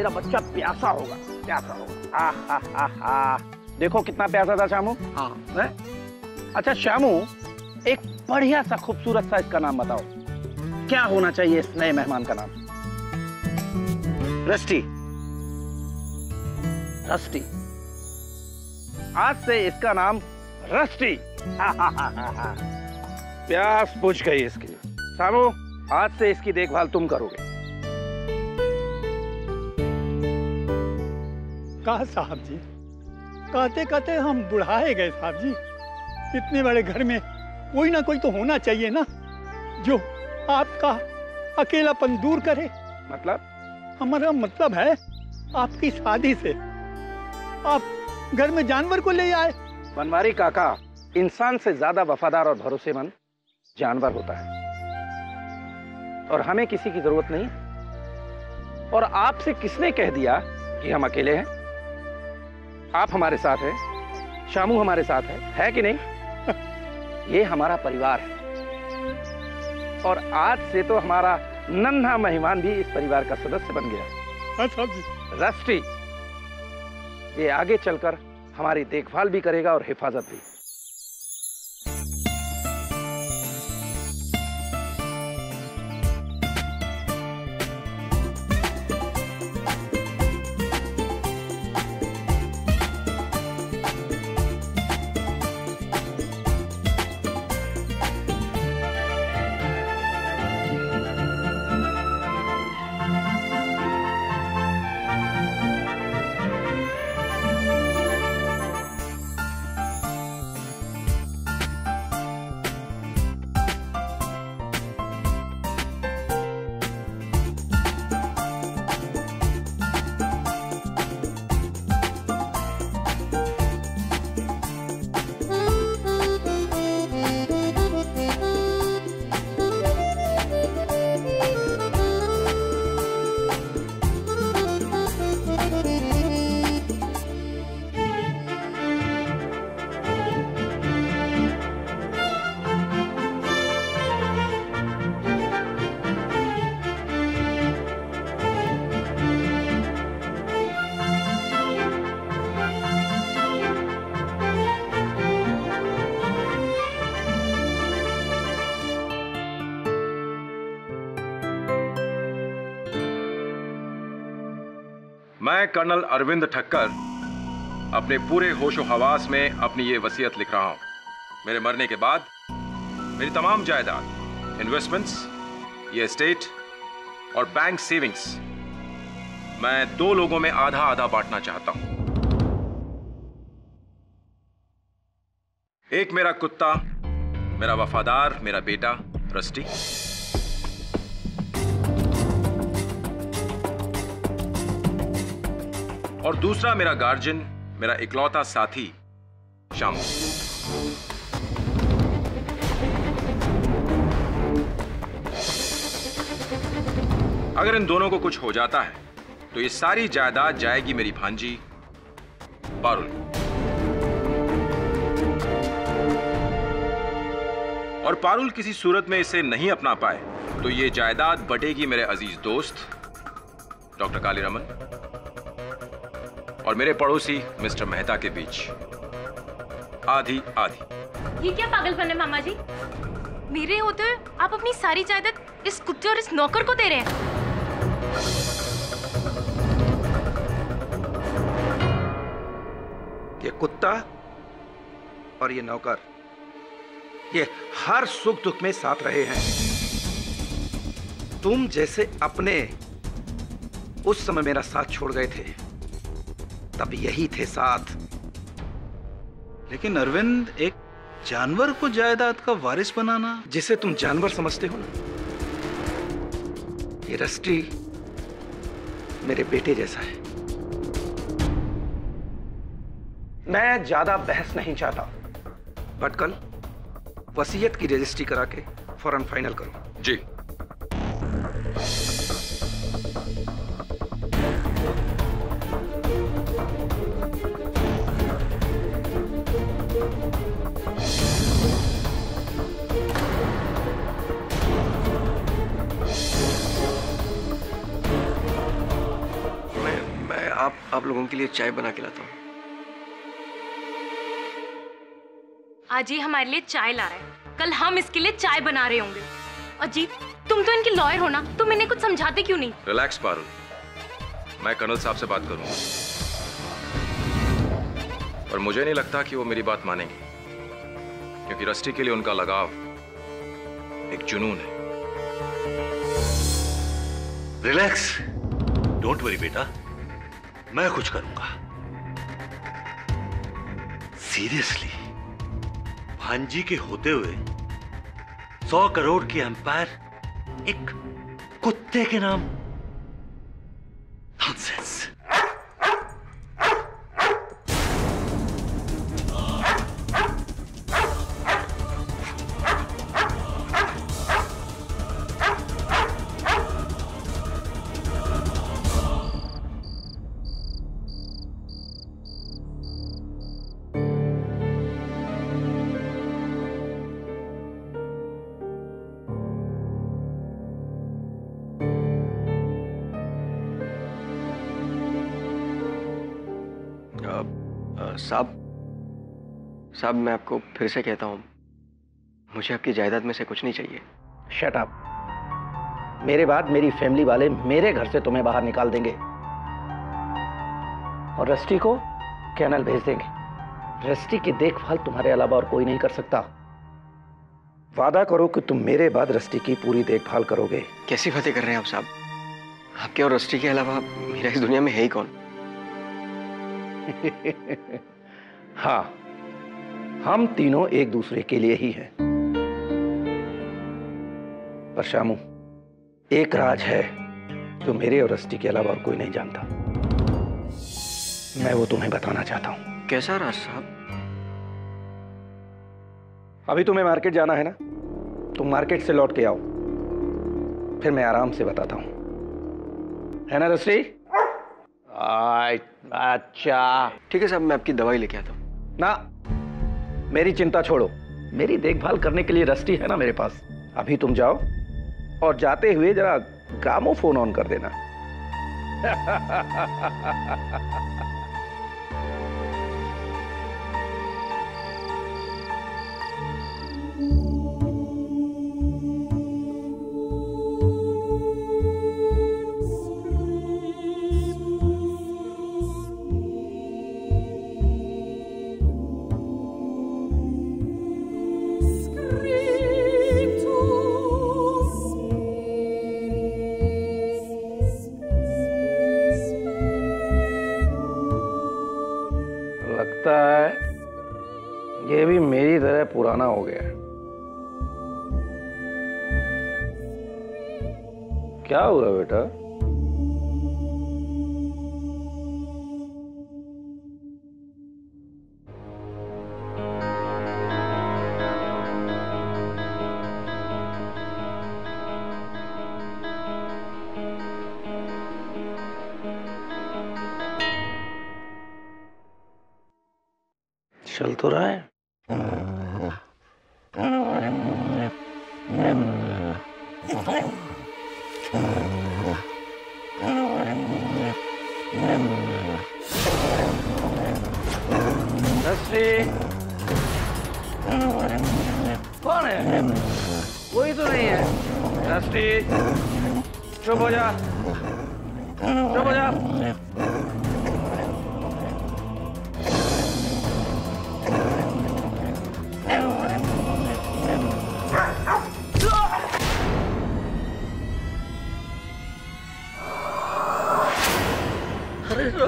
मेरा बच्चा प्यासा होगा, प्यासा होगा। हा। देखो कितना प्यासा था शामू। हाँ। अच्छा शामू, एक बढ़िया सा खूबसूरत सा इसका नाम बताओ, क्या होना चाहिए इस नए मेहमान का नाम? रस्टी। रस्टी, आज से इसका नाम रस्टी। प्यास बुझ गई इसकी। शामू, आज से इसकी देखभाल तुम करोगे। कहा साहब जी, कहते कहते हम बुढ़ाए गए साहब जी। इतने बड़े घर में कोई ना कोई तो होना चाहिए ना, जो आपका अकेलापन दूर करे। मतलब? हमारा मतलब है, आपकी शादी से आप घर में जानवर को ले आए। बनवारी काका, इंसान से ज्यादा वफादार और भरोसेमंद जानवर होता है, और हमें किसी की जरूरत नहीं। और आपसे किसने कह दिया कि हम अकेले हैं? आप हमारे साथ हैं, शामू हमारे साथ है कि नहीं? ये हमारा परिवार है, और आज से तो हमारा नन्हा मेहमान भी इस परिवार का सदस्य बन गया। रस्टी, ये आगे चलकर हमारी देखभाल भी करेगा और हिफाजत भी। मैं कर्नल अरविंद ठक्कर अपने पूरे होशो हवास में अपनी ये वसीयत लिख रहा हूं। मेरे मरने के बाद मेरी तमाम जायदाद, इन्वेस्टमेंट्स, ये एस्टेट और बैंक सेविंग्स मैं 2 लोगों में आधा आधा बांटना चाहता हूं। एक मेरा कुत्ता, मेरा वफादार, मेरा बेटा रस्टी, और दूसरा मेरा गार्जियन, मेरा इकलौता साथी शामू। अगर इन दोनों को कुछ हो जाता है तो ये सारी जायदाद जाएगी मेरी भांजी पारुल। और पारुल किसी सूरत में इसे नहीं अपना पाए तो ये जायदाद बटेगी मेरे अजीज दोस्त डॉक्टर कालीरमन और मेरे पड़ोसी मिस्टर मेहता के बीच, आधी आधी। ये क्या पागलपन है मामा जी? मेरे होते हुए आप अपनी सारी जायदाद इस कुत्ते और इस नौकर को दे रहे हैं। ये कुत्ता और ये नौकर, ये हर सुख दुख में साथ रहे हैं। तुम जैसे अपने उस समय मेरा साथ छोड़ गए थे, तब यही थे साथ। लेकिन अरविंद, एक जानवर को जायदाद का वारिस बनाना, जिसे तुम जानवर समझते हो ना, ये रस्टी मेरे बेटे जैसा है। मैं ज्यादा बहस नहीं चाहता, बट कल वसीयत की रजिस्ट्री करा के फौरन फाइनल करो। जी। आप लोगों के लिए चाय बना के लाता हूँ। आज ये हमारे लिए चाय ला रहा है, कल हम इसके लिए चाय बना रहे होंगे। अजीब, तुम तो इनके लॉयर हो ना, तुम इन्हें कुछ समझाते क्यों नहीं? रिलैक्स पारुल, मैं कर्नल साहब से बात करूंगा, और मुझे नहीं लगता कि वो मेरी बात मानेंगे, क्योंकि रस्टी के लिए उनका लगाव एक जुनून है। रिलैक्स, डोंट वरी बेटा, मैं कुछ करूंगा। सीरियसली, भांजी के होते हुए 100 करोड़ की एम्पायर एक कुत्ते के नाम? नॉनसेंस। साहब, मैं आपको फिर से कहता हूँ, मुझे आपकी जायदाद में से कुछ नहीं चाहिए। Shut up. मेरे बाद मेरी फैमिली वाले मेरे घर से तुम्हें बाहर निकाल देंगे और रस्टी को कैनल भेज देंगे। रस्टी की देखभाल तुम्हारे अलावा और कोई नहीं कर सकता। वादा करो कि तुम मेरे बाद रस्टी की पूरी देखभाल करोगे। कैसी बातें कर रहे हैं आप साहब? आपके और रस्टी के अलावा मेरा इस दुनिया में है ही कौन? हाँ, हम तीनों एक दूसरे के लिए ही हैं। पर शामू, एक राज है जो मेरे और रस्टी के अलावा और कोई नहीं जानता। मैं वो तुम्हें बताना चाहता हूं। कैसा राज साहब? अभी तुम्हें मार्केट जाना है ना, तुम मार्केट से लौट के आओ, फिर मैं आराम से बताता हूं, है ना रस्टी? अच्छा ठीक है साहब, मैं आपकी दवाई लेके आता हूं। ना, मेरी चिंता छोड़ो, मेरी देखभाल करने के लिए रस्टी है ना मेरे पास। अभी तुम जाओ और जाते हुए जरा ग्रामोफोन ऑन कर देना। लगता है ये भी मेरी तरह पुराना हो गया है। क्या हुआ बेटा? चल तो रहा है। कौन है? कोई तो नहीं है। रस्टी, चुप हो जा, चुप हो जा।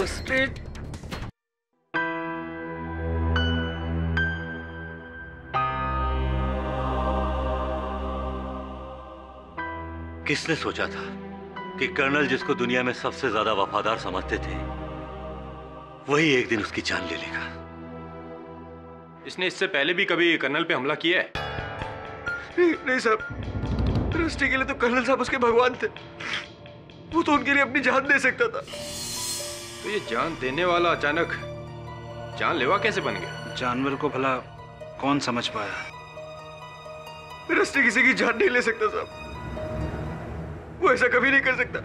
स्ट्रीट किसने सोचा था कि कर्नल, जिसको दुनिया में सबसे ज्यादा वफादार समझते थे, वही एक दिन उसकी जान ले लेगा। इसने इससे पहले भी कभी कर्नल पे हमला किया है? नहीं साहब, रस्टी के लिए तो कर्नल साहब उसके भगवान थे। वो तो उनके लिए अपनी जान दे सकता था। तो ये जान देने वाला अचानक जानलेवा कैसे बन गया? जानवर को भला कौन समझ पाया? रस्टी किसी की जान नहीं ले सकता साहब, वो ऐसा कभी नहीं कर सकता।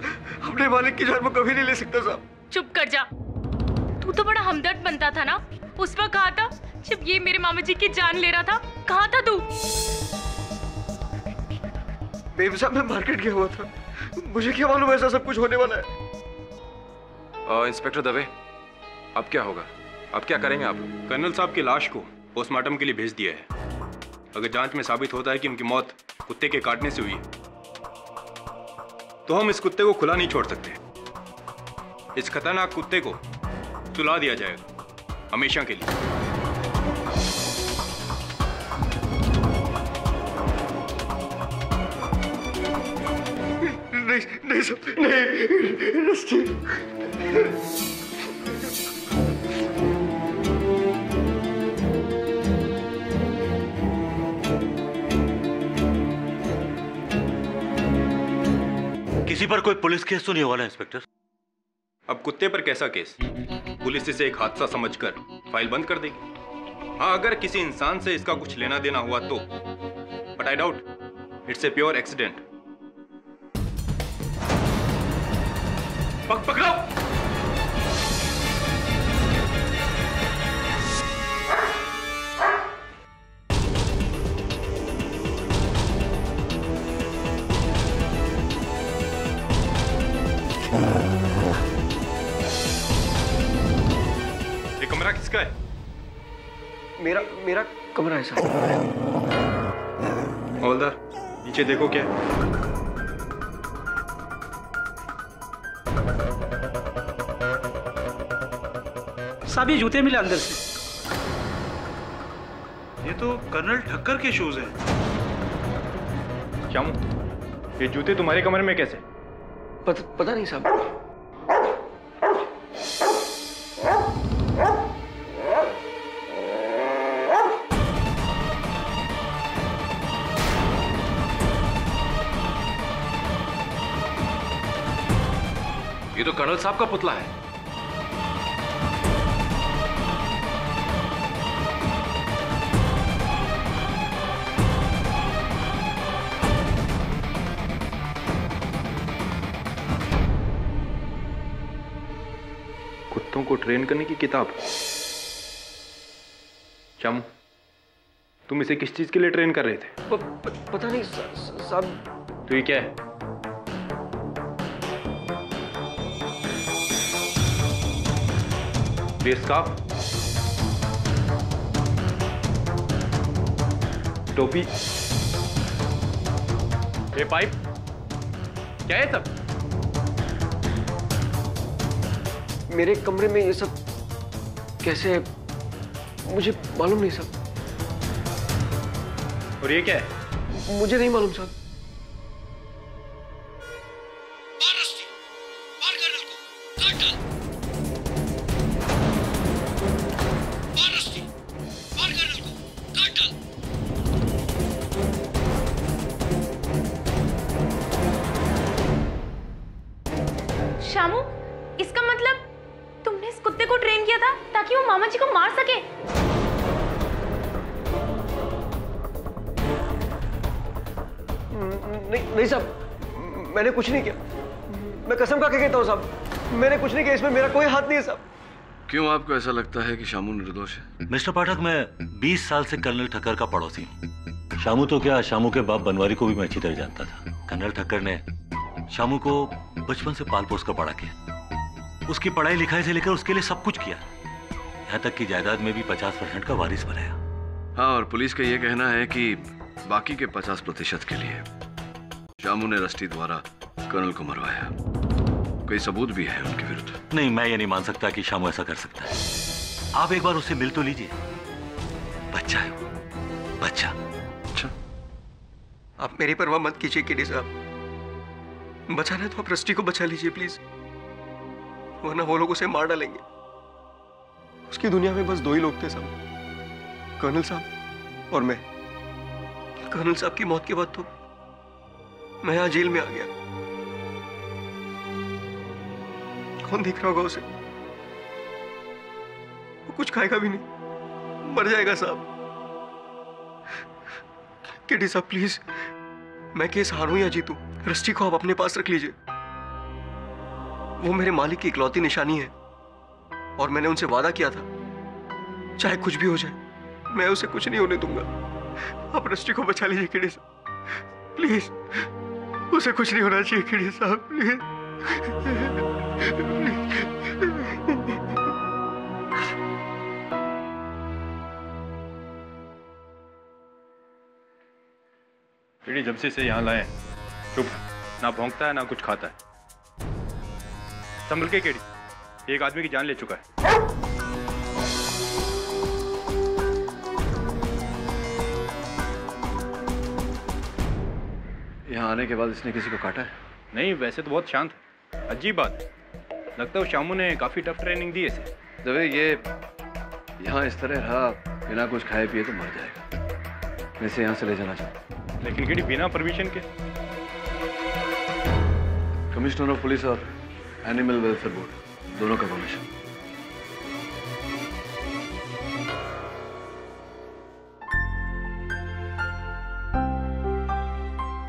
अपने मालिक की जान वो कभी नहीं ले सकता साहब। चुप कर जा। तू तो बड़ा हमदर्द बनता था ना, उस वक्त कहा था जब ये मेरे मामा जी की जान ले रहा था, कहा था तू। बेबी साहब मैं मार्केट गया हुआ था, मुझे क्या मालूम ऐसा सब कुछ होने वाला है। इंस्पेक्टर दवे, अब क्या होगा? अब क्या करेंगे आप? कर्नल साहब की लाश को पोस्टमार्टम के लिए भेज दिया है। अगर जांच में साबित होता है कि उनकी मौत कुत्ते के काटने से हुई है, तो हम इस कुत्ते को खुला नहीं छोड़ सकते। इस खतरनाक कुत्ते को सुला दिया जाएगा हमेशा के लिए। नहीं नहीं सब नहीं, रस्टी। किसी पर कोई पुलिस केस तो नहीं हुआ ना इंस्पेक्टर? अब कुत्ते पर कैसा केस? पुलिस इसे एक हादसा समझकर फाइल बंद कर देगी। हाँ, अगर किसी इंसान से इसका कुछ लेना देना हुआ तो, but I doubt it's a pure accident. पकड़ो! ये कमरा किसका है? मेरा कमरा है साहब। हवलदार, नीचे देखो क्या है। साहब ये जूते मिले अंदर से। ये तो कर्नल ठक्कर के शूज हैं। श्यामू, ये जूते तुम्हारे कमरे में कैसे? पता नहीं साहब। ये तो कर्नल साहब का पुतला है। कुत्तों को ट्रेन करने की किताब। श्यामू, तुम इसे किस चीज के लिए ट्रेन कर रहे थे? पता नहीं साहब। तो ये क्या है? फेस स्कार्फ, टोपी, ये पाइप, क्या है सब? मेरे कमरे में ये सब कैसे है मुझे मालूम नहीं साहब। और ये क्या है? मुझे नहीं मालूम साहब। शामू, इसका मतलब तुमने इस कुत्ते को ट्रेन किया था ताकि वो मामा जी को मार सके? नहीं साहब, मैंने कुछ नहीं किया। मैं कसम खा के कहता हूँ साहब, मैंने कुछ नहीं किया। इसमें मेरा कोई हाथ नहीं है साहब। क्यों आपको ऐसा लगता है कि शामू निर्दोष है? मिस्टर पाठक, मैं 20 साल से कर्नल ठक्कर का पड़ोसी हूँ। शामू तो क्या, शामू के बाप बनवारी को भी मैं अच्छी तरह जानता था। कर्नल ठक्कर ने शामू को बचपन से पाल पोस कर बड़ा किया। उसकी पढ़ाई लिखाई से लेकर उसके लिए सब कुछ किया, यहाँ तक कि जायदाद में भी 50% का वारिस बनाया। हाँ, और पुलिस का यह कहना है कि बाकी के 50% के लिए शामू ने रस्टी द्वारा कर्नल को मरवाया। कोई सबूत भी है उनके विरुद्ध? नहीं, मैं ये नहीं मान सकता कि शामू ऐसा कर सकता है। आप एक बार उससे मिल तो लीजिए। बच्चा है वो, बच्चा। अच्छा, आप मेरी परवाह मत कीजिए केडी साहब। बचाना है तो आप रस्टी को बचा लीजिए प्लीज, वरना वो लोग उसे मार डालेंगे। उसकी दुनिया में बस 2 ही लोग थे साहब, कर्नल साहब और मैं। कर्नल साहब की मौत के बाद तो मैं यहां जेल में आ गया। कौन देख रहा होगा उसे? वो कुछ खाएगा भी नहीं, मर जाएगा साहब। केडी साहब प्लीज, मैं केस हारूं या जीतूं, रस्टी को आप अपने पास रख लीजिए। वो मेरे मालिक की इकलौती निशानी है और मैंने उनसे वादा किया था चाहे कुछ भी हो जाए मैं उसे कुछ नहीं होने दूंगा। आप रस्टी को बचा लीजिए केडी साहब प्लीज, उसे कुछ नहीं होना चाहिए केडी साहब प्लीज। केडी जब से यहाँ लाए चुप, ना भौंकता है ना कुछ खाता है। संभल के केडी, एक आदमी की जान ले चुका है। यहाँ आने के बाद इसने किसी को काटा है? नहीं, वैसे तो बहुत शांत है। अजीब बात है, लगता है शामू ने काफी टफ ट्रेनिंग दी है इसे। दवे ये यहाँ इस तरह रहा बिना कुछ खाए पिए तो मर जाएगा। मैं इसे यहाँ से ले जाना चाहता हूँ। लेकिन केडी बिना परमिशन के? कमिश्नर ऑफ पुलिस और एनिमल वेलफेयर बोर्ड दोनों का परमिशन।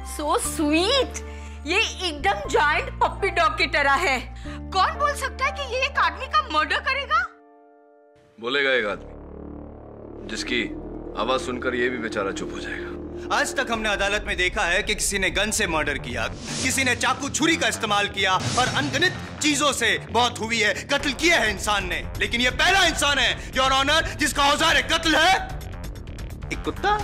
सो स्वीट, ये एकदम जायंट पप्पी डॉग की तरह है। कौन बोल सकता है कि ये एक आदमी का मर्डर करेगा? बोलेगा एक आदमी जिसकी आवाज सुनकर ये भी बेचारा चुप हो जाएगा। आज तक हमने अदालत में देखा है कि किसी ने गन से मर्डर किया, किसी ने चाकू छुरी का इस्तेमाल किया और अनगिनत चीजों से मौत हुई है, कत्ल किया है इंसान ने। लेकिन ये पहला इंसान है योर ऑनर जिसका औजार कत्ल है एक कुत्ता।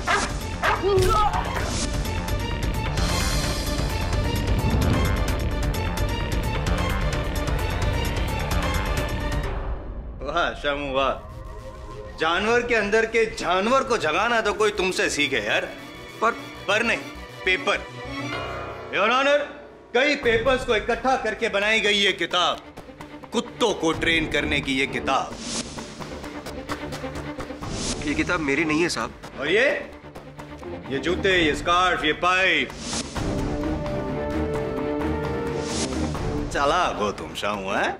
वाह शामू वाह, जानवर के अंदर के जानवर को जगाना तो कोई तुमसे सीखे यार। पर नहीं, पेपर। योर ऑनर, कई पेपर्स को इकट्ठा करके बनाई गई ये किताब, कुत्तों को ट्रेन करने की ये किताब। ये किताब मेरी नहीं है साहब। और ये जूते, ये स्कार्फ, ये पाइप। चालाक हो तुम शामू, है?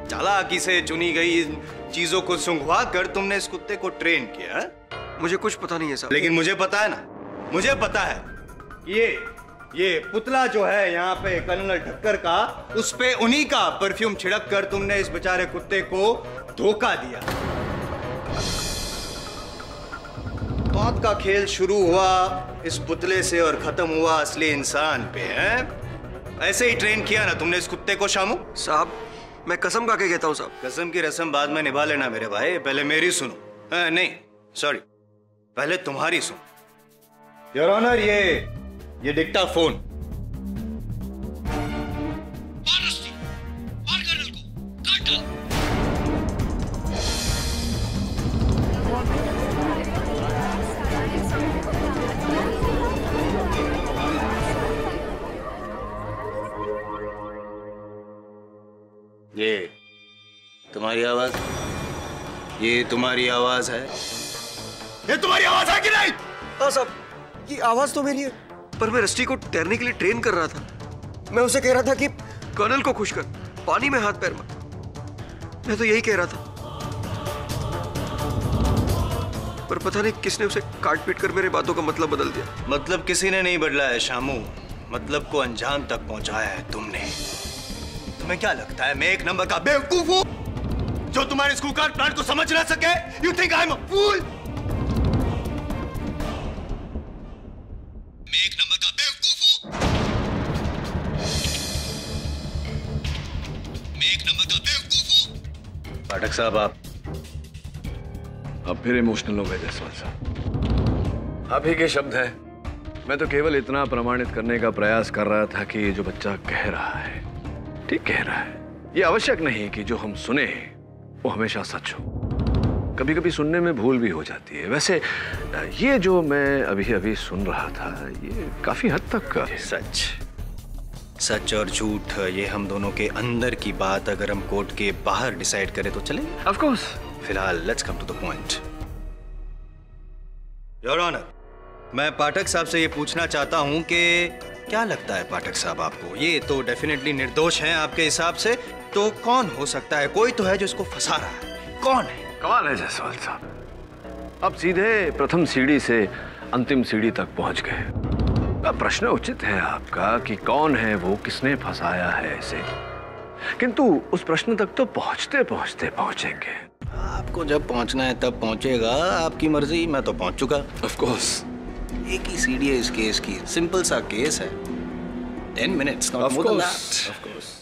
चालाकी से चुनी गई चीजों को सुंघवा कर तुमने इस कुत्ते को ट्रेन किया है? मुझे कुछ पता नहीं है साहब। लेकिन मुझे पता है ना, मुझे पता है। ये पुतला जो है यहाँ पे कर्नल ठक्कर का, उस पे उन्हीं का परफ्यूम छिड़क कर तुमने इस बेचारे कुत्ते को धोखा दिया। मौत का खेल शुरू हुआ इस पुतले से और खत्म हुआ असली इंसान पे, है? ऐसे ही ट्रेन किया ना तुमने इस कुत्ते को शामू? साहब मैं कसम खा के कहता हूँ साहब। कसम की रस्म बाद में निभा लेना मेरे भाई, पहले मेरी सुनो। नहीं सॉरी, पहले तुम्हारी सुनो। योर ऑनर, ये डिक्टाफोन। ये तुम्हारी आवाज, ये तुम्हारी आवाज है? ये तुम्हारी आवाज है कि नहीं? हाँ साहब, ये आवाज तो मेरी है, पर मैं रस्टी को तैरने के लिए ट्रेन कर रहा था। मैं उसे कह रहा था कि कर्नल को खुश कर, पानी में हाथ पैर मार। मैं तो यही कह रहा था, पर पता नहीं किसने उसे काट पीट कर मेरे बातों का मतलब बदल दिया। मतलब किसी ने नहीं बदला है शामू, मतलब को अंजाम तक पहुंचाया है तुमने। तुम्हें क्या लगता है मैं एक नंबर का बेवकूफ हूं जो तुम्हारे स्कूल कार्ड प्लान को समझ ना सके? You think I am a fool? मैं एक नंबर का बेवकूफ हूं? मैं एक नंबर का बेवकूफ हूं? पाठक साहब, आप फिर इमोशनल हो गए जसवाल साहब। आप ही के शब्द हैं। मैं तो केवल इतना प्रमाणित करने का प्रयास कर रहा था कि ये जो बच्चा कह रहा है ठीक कह रहा है। ये आवश्यक नहीं कि जो हम सुने वो हमेशा सच हो, कभी कभी सुनने में भूल भी हो जाती है। वैसे ये जो मैं अभी अभी सुन रहा था ये काफी हद तक सच और झूठ ये हम दोनों के अंदर की बात अगर हम कोर्ट के बाहर डिसाइड करें तो चले? Of course. फिलहाल let's come to the point. Your honour, मैं पाठक साहब से ये पूछना चाहता हूं कि क्या लगता है पाठक साहब आपको? ये तो डेफिनेटली निर्दोष हैं आपके हिसाब से, तो कौन हो सकता है? कोई तो है जो इसको फंसा रहा है, कौन है? कमाल है जसवाल साहब, अब सीधे प्रथम सीढ़ी से अंतिम सीढ़ी तक पहुंच गए। अब प्रश्न उचित है आपका कि कौन है वो, किसने फंसाया है इसे। किंतु उस प्रश्न तक तो पहुंचते पहुंचते पहुंचेंगे। आपको जब पहुंचना है तब पहुंचेगा, आपकी मर्जी। मैं तो पहुंच चुका। Of course. एक ही सीढ़ी है इस केस की, सिंपल सा केस है। 10 minutes, not more than that. Of course.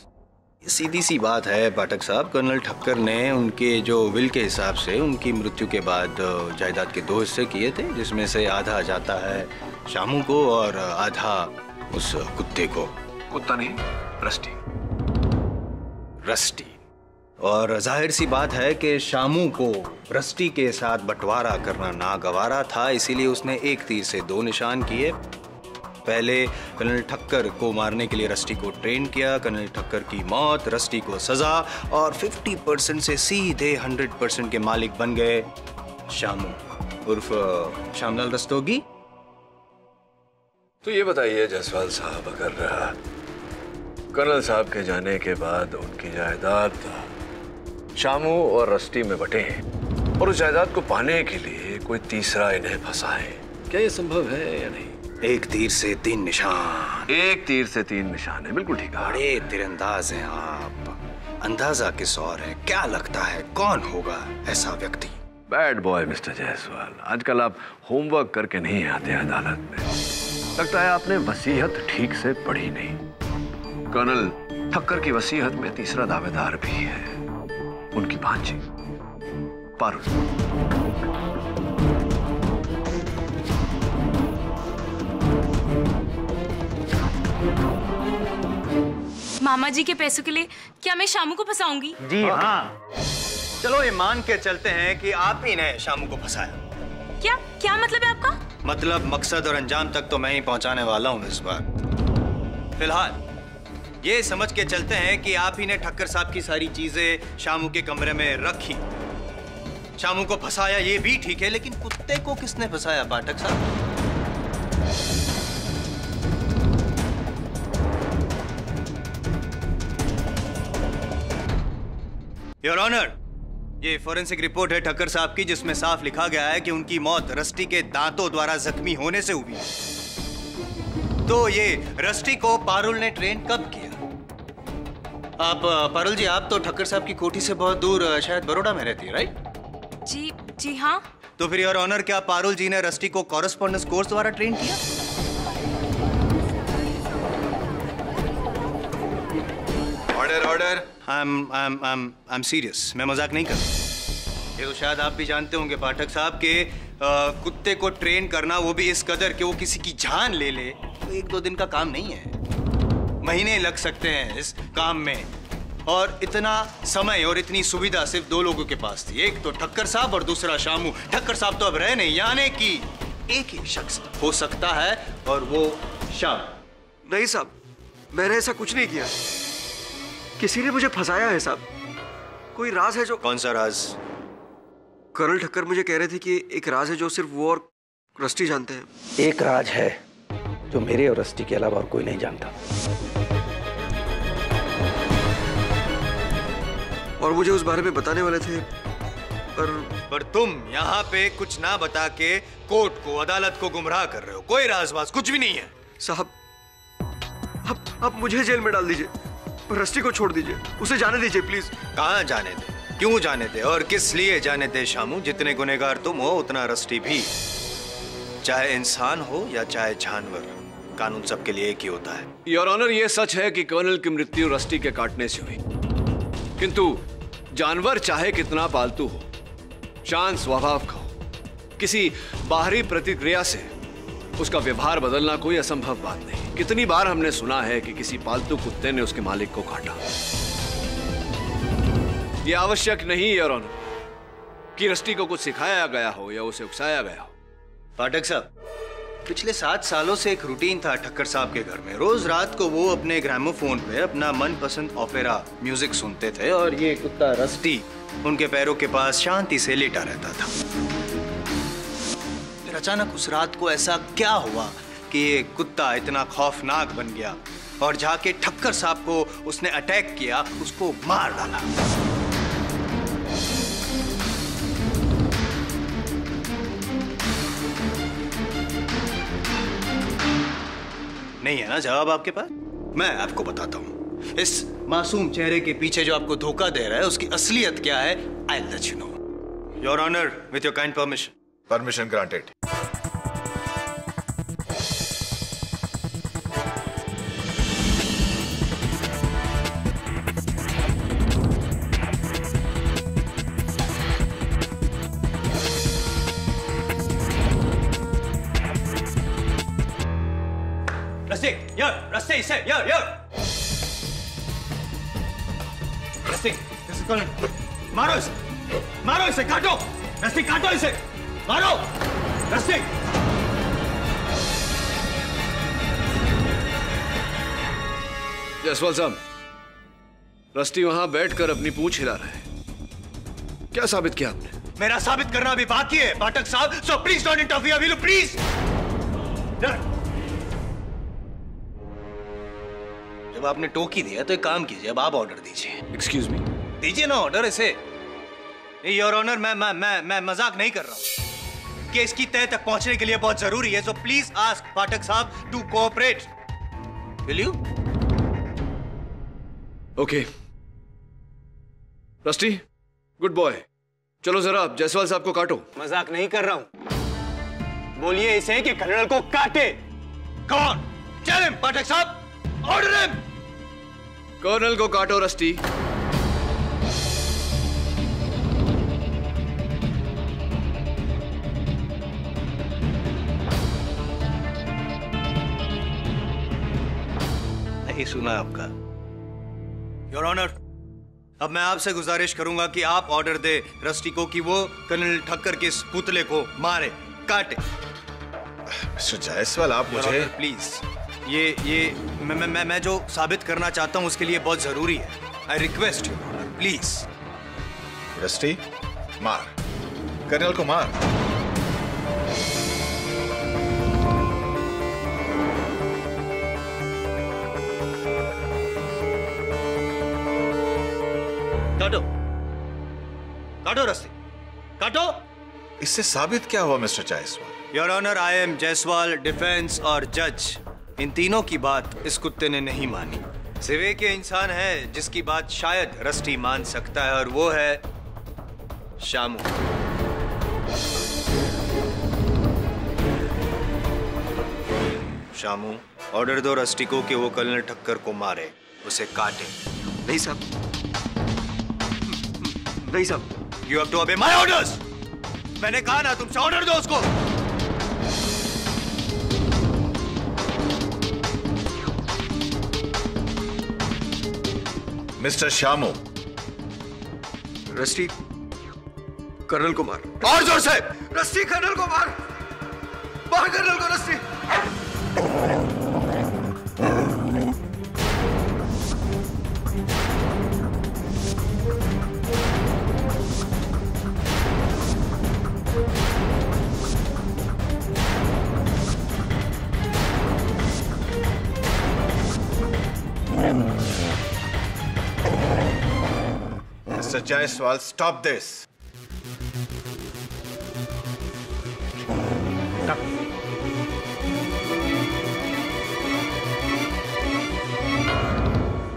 सीधी सी बात है पाठक साहब, कर्नल ठक्कर ने उनके जो विल के हिसाब से उनकी मृत्यु के बाद जायदाद के 2 हिस्से किए थे, जिसमें से आधा जाता है शामू को और आधा उस कुत्ते को। कुत्ता नहीं, रस्टी। रस्टी। और जाहिर सी बात है कि शामू को रस्टी के साथ बंटवारा करना नागवारा था, इसीलिए उसने एक तीर से 2 निशान किए। पहले कर्नल ठक्कर को मारने के लिए रस्टी को ट्रेन किया, कर्नल ठक्कर की मौत, रस्टी को सजा, और 50% से सीधे 100% के मालिक बन गए शामू उर्फ श्यामलाल रस्तोगी। तो ये बताइए जायसवाल साहब, अगर कर्नल साहब के जाने के बाद उनकी जायदाद शामू और रस्टी में बटे और उस जायदाद को पाने के लिए कोई तीसरा इन्हें फंसाए, क्या ये संभव है या नहीं? एक तीर से 3 निशान। एक तीर से 3 निशान है, बिल्कुल ठीक है। बड़े तीरंदाज हैं आप। अंदाजा किस और है? क्या लगता है कौन होगा ऐसा व्यक्ति? बैड बॉय मिस्टर जायसवाल, आजकल आप होमवर्क करके नहीं आते अदालत में। लगता है आपने वसीयत ठीक से पढ़ी नहीं। कर्नल ठक्कर की वसीयत में तीसरा दावेदार भी है, उनकी भांजी पारुल। मामा जी के पैसों के लिए क्या मैं शामू को फंसाऊंगी? जी हाँ। चलो ये मान के चलते हैं कि आप ही ने शामू को फंसाया। क्या क्या मतलब है आपका? मतलब मकसद और अंजाम तक तो मैं ही पहुंचाने वाला हूं इस बार। फिलहाल ये समझ के चलते हैं कि आप ही ने ठक्कर साहब की सारी चीजें शामू के कमरे में रखी। शामू को फंसाया ये भी ठीक है, लेकिन कुत्ते को किसने फंसाया पाठक साहब? योर ऑनर, ये फॉरेंसिक रिपोर्ट है ठक्कर साहब की, जिसमें साफ लिखा गया है कि उनकी मौत रस्टी के दांतों द्वारा जख्मी होने से हुई। तो ये रस्टी को पारुल ने ट्रेन कब किया? आप पारुल जी, आप तो ठक्कर साहब की कोठी से बहुत दूर शायद बड़ौदा में रहती है, राइट? जी हाँ। तो फिर योर ऑनर, क्या पारुल जी ने रस्टी को कॉरेस्पॉन्डेंस कोर्स द्वारा ट्रेन किया? Order order. I'm serious, मैं मजाक नहीं कर रहा। ये तो शायद आप भी जानते होंगे पाठक साहब के कुत्ते को ट्रेन करना, वो भी इस कदर कि वो किसी की जान ले ले, तो 1-2 दिन का काम नहीं है। महीने लग सकते हैं इस काम में। और इतना समय और इतनी सुविधा सिर्फ 2 लोगों के पास थी, एक तो ठक्कर साहब और दूसरा शामू। ठक्कर साहब तो अब रहे नहीं, यानी कि एक ही शख्स हो सकता है और वो शाम। नहीं साहब, मैंने ऐसा कुछ नहीं किया। किसी ने मुझे फंसाया है साहब। कोई राज है जो। कौन सा राज? कर्नल ठक्कर मुझे कह रहे थे कि एक राज है जो सिर्फ वो और रस्टी जानते हैं। एक राज है जो मेरे और रस्टी के अलावा और कोई नहीं जानता। और मुझे उस बारे में बताने वाले थे, पर तुम यहाँ पे कुछ ना बता के कोर्ट को, अदालत को गुमराह कर रहे हो। कोई राजबाज कुछ भी नहीं है साहब। अब मुझे जेल में डाल दीजिए, रस्टी को छोड़ दीजिए, उसे जाने दीजिए प्लीज। कहाँ जाने दे? क्यों जाने दे और किस लिए जाने दे शामू? जितने गुनहगार तुम हो उतना रस्टी भी। चाहे इंसान हो या चाहे जानवर, कानून सबके लिए एक ही होता है। योर ऑनर, ये सच है कि कर्नल की मृत्यु रस्टी के काटने से हुई, किंतु जानवर चाहे कितना पालतू हो, शांत स्वभाव का हो, किसी बाहरी प्रतिक्रिया से उसका व्यवहार बदलना कोई असंभव बात नहीं। कितनी बार हमने सुना है कि किसी पालतू कुत्ते ने उसके मालिक को काटा। यह आवश्यक नहीं योर ऑनर कि रस्टी को कुछ सिखाया गया हो या उसे उकसाया गया हो। पाठक साहब, पिछले 7 सालों से एक रूटीन था ठक्कर साहब के घर में। रोज रात को वो अपने ग्रामोफोन पे अपना मनपसंद ऑपेरा म्यूजिक सुनते थे और ये कुत्ता रस्टी उनके पैरों के पास शांति से लेटा रहता था। फिर अचानक उस रात को ऐसा क्या हुआ कि ये कुत्ता इतना खौफनाक बन गया और जाके ठक्कर साहब को उसने अटैक किया, उसको मार डाला। नहीं है ना जवाब आपके पास? मैं आपको बताता हूं। इस मासूम चेहरे के पीछे जो आपको धोखा दे रहा है उसकी असलियत क्या है, I will let you know. Your honour, with your kind permission. Permission granted. Rusty इसे, रस्ते, मारो इसे, काटो, रस्ते काटो इसे, मारो, रस्ते। जायसवाल साहब, रस्टी वहां बैठकर अपनी पूंछ हिला रहा है, क्या साबित किया आपने? मेरा साबित करना अभी बाकी है पाठक साहब, so please don't interfere, will you please? जब आपने टोकी दिया तो एक काम कीजिए, अब आप ऑर्डर दीजिए। Excuse me? दीजिए ना ऑर्डर इसे। योर ऑनर, मैं मजाक नहीं कर रहा हूं। केस की तह तक पहुंचने के लिए बहुत जरूरी है, so please ask Pathak sahab to cooperate, will you? Okay Rusty, good boy, चलो जरा आप जायसवाल साहब को काटो। मजाक नहीं कर रहा हूं, बोलिए इसे कि कर्नल को काटे। कौन? टेल हिम पाठक साहब, ऑर्डर हिम। कर्नल को काटो रस्टी। नहीं सुना आपका। योर ऑनर, अब मैं आपसे गुजारिश करूंगा कि आप ऑर्डर दे रस्टी को कि वो कर्नल ठक्कर के इस पुतले को मारे, काटे। मिस्टर जायसवाल, आप मुझे प्लीज, ये मैं जो साबित करना चाहता हूं उसके लिए बहुत जरूरी है। I request you please. Rusty, मार, कर्नल को मार। काटो, काटो रस्टी, काटो। इससे साबित क्या हुआ mister Jaiswal? Your honour, I am Jaiswal, defence और जज। इन तीनों की बात इस कुत्ते ने नहीं मानी। सिवे के इंसान है जिसकी बात शायद रस्टी मान सकता है, और वो है शामू। शामू, ऑर्डर दो रस्टी को कि वो कर्नल ठक्कर को मारे, उसे काटे। नहीं साहब, नहीं साहब। You have to obey my orders. मैंने कहा ना तुमसे, ऑर्डर दो उसको। मिस्टर शामू, रस्टी कर्नल को मार। और जोर से। रस्टी कर्नल को मार, मार कर्नल को rusty. Mr. Jaiswal, stop this.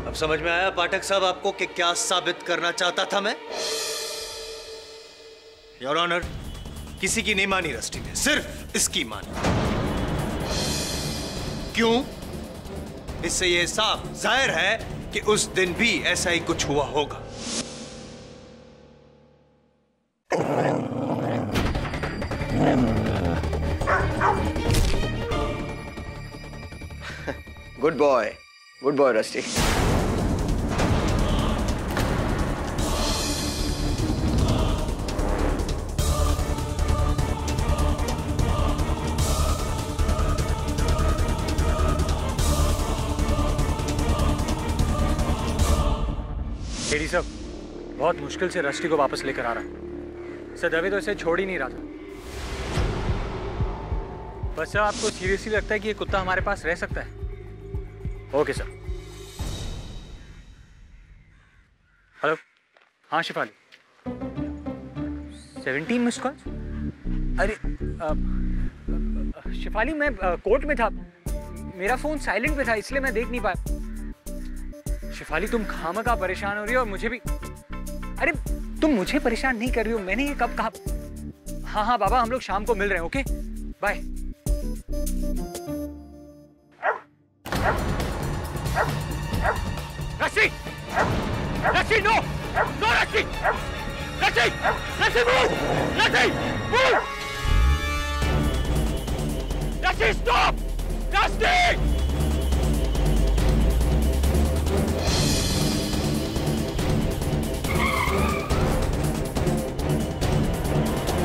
अब समझ में आया पाठक साहब आपको कि क्या साबित करना चाहता था मैं? योर ऑनर, किसी की नहीं मानी रस्टी ने, सिर्फ इसकी मानी। क्यों? इससे यह साफ जाहिर है कि उस दिन भी ऐसा ही कुछ हुआ होगा। Good boy rusty. केडी साहब, बहुत मुश्किल से रस्टी को वापस लेकर आ रहा है। सर दवे तो इसे छोड़ ही नहीं रहा था। बस सर, आपको सीरियसली लगता है कि ये कुत्ता हमारे पास रह सकता है? Okay sir. हेलो, हाँ शिफाली। 17 miss call? अरे शिफाली, मैं कोर्ट में था, मेरा फोन साइलेंट पे था, इसलिए मैं देख नहीं पाया। शिफाली तुम खामखा परेशान हो रही हो और मुझे भी। अरे तुम मुझे परेशान नहीं कर रही हो, मैंने ये कब कहा? हाँ हाँ बाबा, हम लोग शाम को मिल रहे हैं। Okay bye. Rusty Rusty, no no रस्सी, रस्सी रस्सी, मूव रस्सी, मूव रस्सी, स्टॉप रस्सी।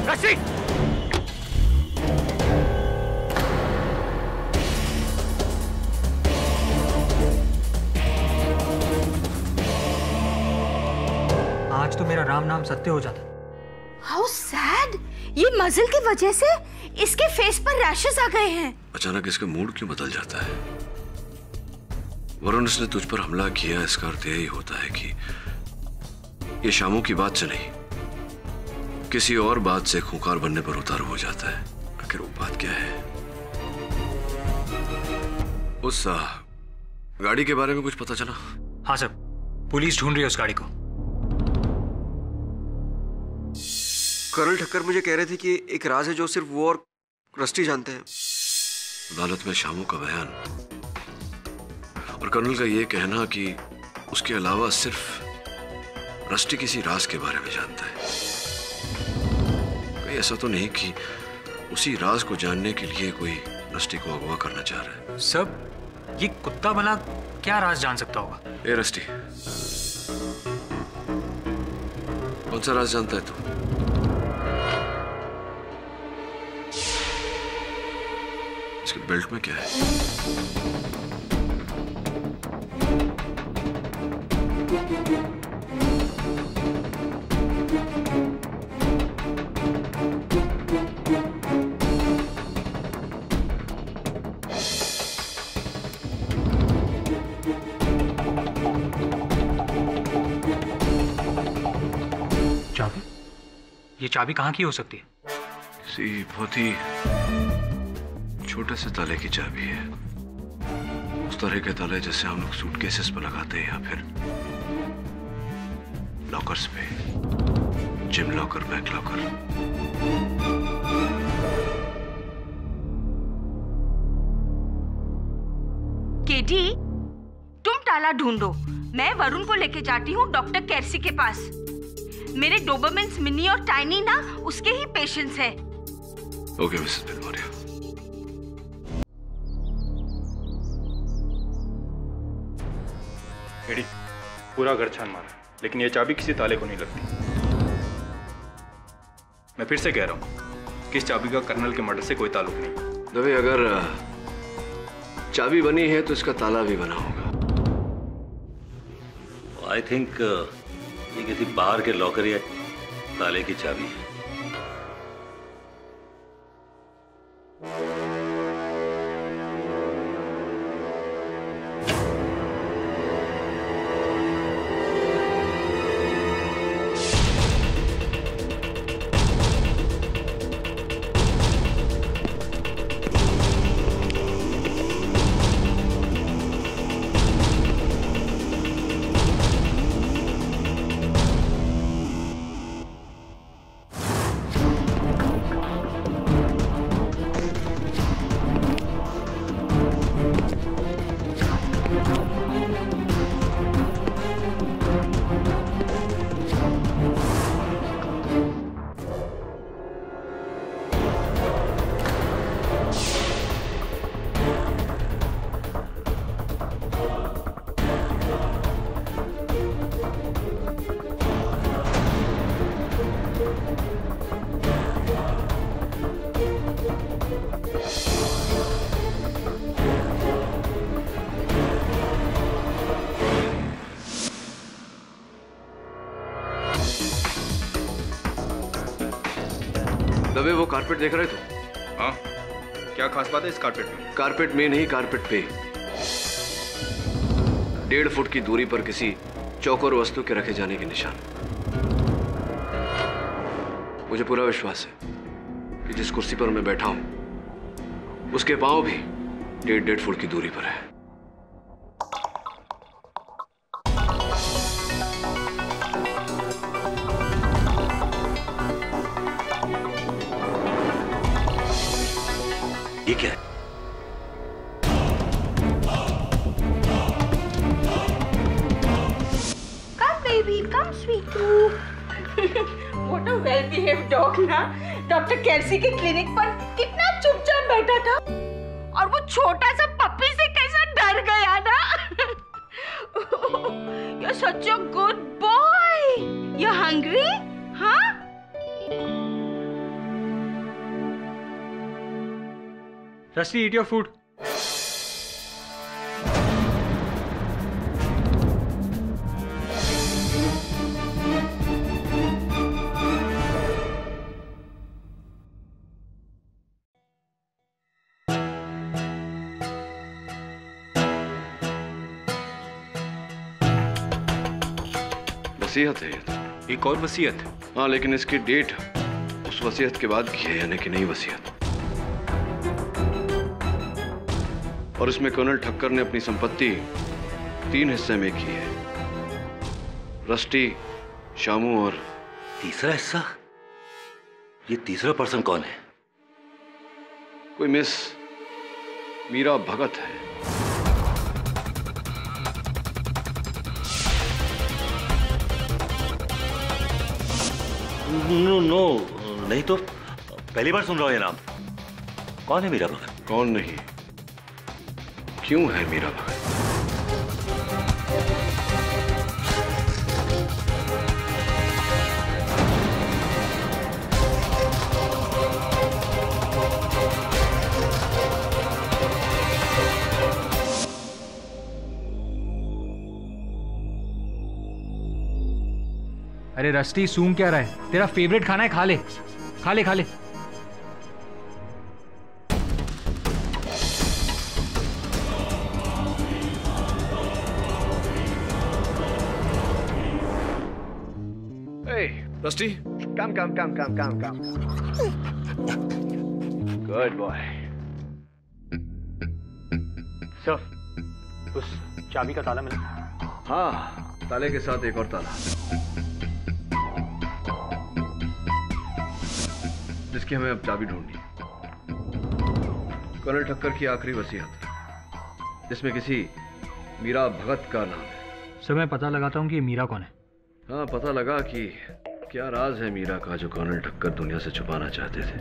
रस्सी आज तो मेरा राम नाम सत्य हो जाता। हाउ सैड, ये मजल की वजह से इसके फेस पर रैशेस आ गए हैं। अचानक इसका मूड क्यों बदल जाता है? वरुण, इसने तुझ पर हमला किया, इसका अर्थ यही होता है कि ये शामू की बात से नहीं, किसी और बात से खूंखार बनने पर उतारू हो जाता है। आखिर वो बात क्या है? उस गाड़ी के बारे में कुछ पता चला? हाँ सर, पुलिस ढूंढ रही है उस गाड़ी को। कर्नल ठक्कर मुझे कह रहे थे कि एक राज है जो सिर्फ वो और रस्टी जानते हैं। अदालत में शामू का बयान और कर्नल का ये कहना कि उसके अलावा सिर्फ रस्टी किसी राज के बारे में जानता है। कहीं ऐसा तो नहीं कि उसी राज को जानने के लिए कोई रस्टी को अगवा करना चाह रहा है? सब ये कुत्ता भला क्या राज जान सकता होगा? ए रस्टी, कौन सा राज जानता है तू? इसके बेल्ट में क्या है? चाबी? ये चाबी कहाँ की हो सकती है? किसी बहुत ही छोटे से ताले की चाबी है। उस तरह के ताले जैसे हम लोग सूटकेसेस पर लगाते हैं या फिर लॉकर्स पे, जिम लॉकर, बैक लॉकर। केटी, तुम ताला ढूंढो, मैं वरुण को लेके जाती हूँ डॉक्टर कैरसी के पास। मेरे डोबरमेंस मिनी और टाइनी ना उसके ही पेशेंट्स हैं। Okay Mrs Bilimoria. एडी, पूरा घर छान मारा, लेकिन ये चाबी किसी ताले को नहीं लगती। मैं फिर से कह रहा हूँ कि इस चाबी का कर्नल के मर्डर से कोई ताल्लुक नहीं। दबे, अगर चाबी बनी है तो इसका ताला भी बना होगा। आई थिंक ये किसी बाहर के लॉकर या ताले की चाबी है। दबे, वो कारपेट देख रहे थे? हाँ, क्या खास बात है इस कारपेट में? कारपेट में नहीं, कारपेट पे 1.5 फुट की दूरी पर किसी चौकोर वस्तु के रखे जाने के निशान। मुझे पूरा विश्वास है कि जिस कुर्सी पर मैं बैठा हूं उसके पांव भी 1.5 फुट की दूरी पर है। ये क्या है? Come baby, come sweetie. What a well-behaved dog ना। डॉक्टर कैसी के क्लिनिक पर कितना चुपचाप बैठा था और वो छोटा सा पप्पी से कैसा डर गया ना। You're such a good boy. You're hungry? हाँ? Rusty, eat your food. वसीयत है ये तो। एक और वसीयत? हाँ, लेकिन इसकी डेट उस वसीयत के बाद की है, यानी कि नई वसीयत। और इसमें कर्नल ठक्कर ने अपनी संपत्ति 3 हिस्से में की है। रस्टी, शामू और तीसरा हिस्सा? ये तीसरा पर्सन कौन है? कोई मिस मीरा भगत है। नो, नहीं तो पहली बार सुन रहा हूं ये नाम। कौन है मीरा भगत? कौन नहीं, क्यों है मीरा भगत? अरे रस्टी, सूंघ क्या रहा है? तेरा फेवरेट खाना है, खा ले खा ले खा ले। Rusty, come. Good boy. Sir, उस चाबी का ताला मिला? हाँ, ताले के साथ एक और ताला, जिसकी हमें अब चाबी ढूंढनी है। कर्नल ठक्कर की आखिरी वसीयत, जिसमें किसी मीरा भगत का नाम है। सर, मैं पता लगाता हूँ कि ये मीरा कौन है। हाँ, पता लगा कि क्या राज है मीरा का जो कर्नल ठक्कर दुनिया से छुपाना चाहते थे।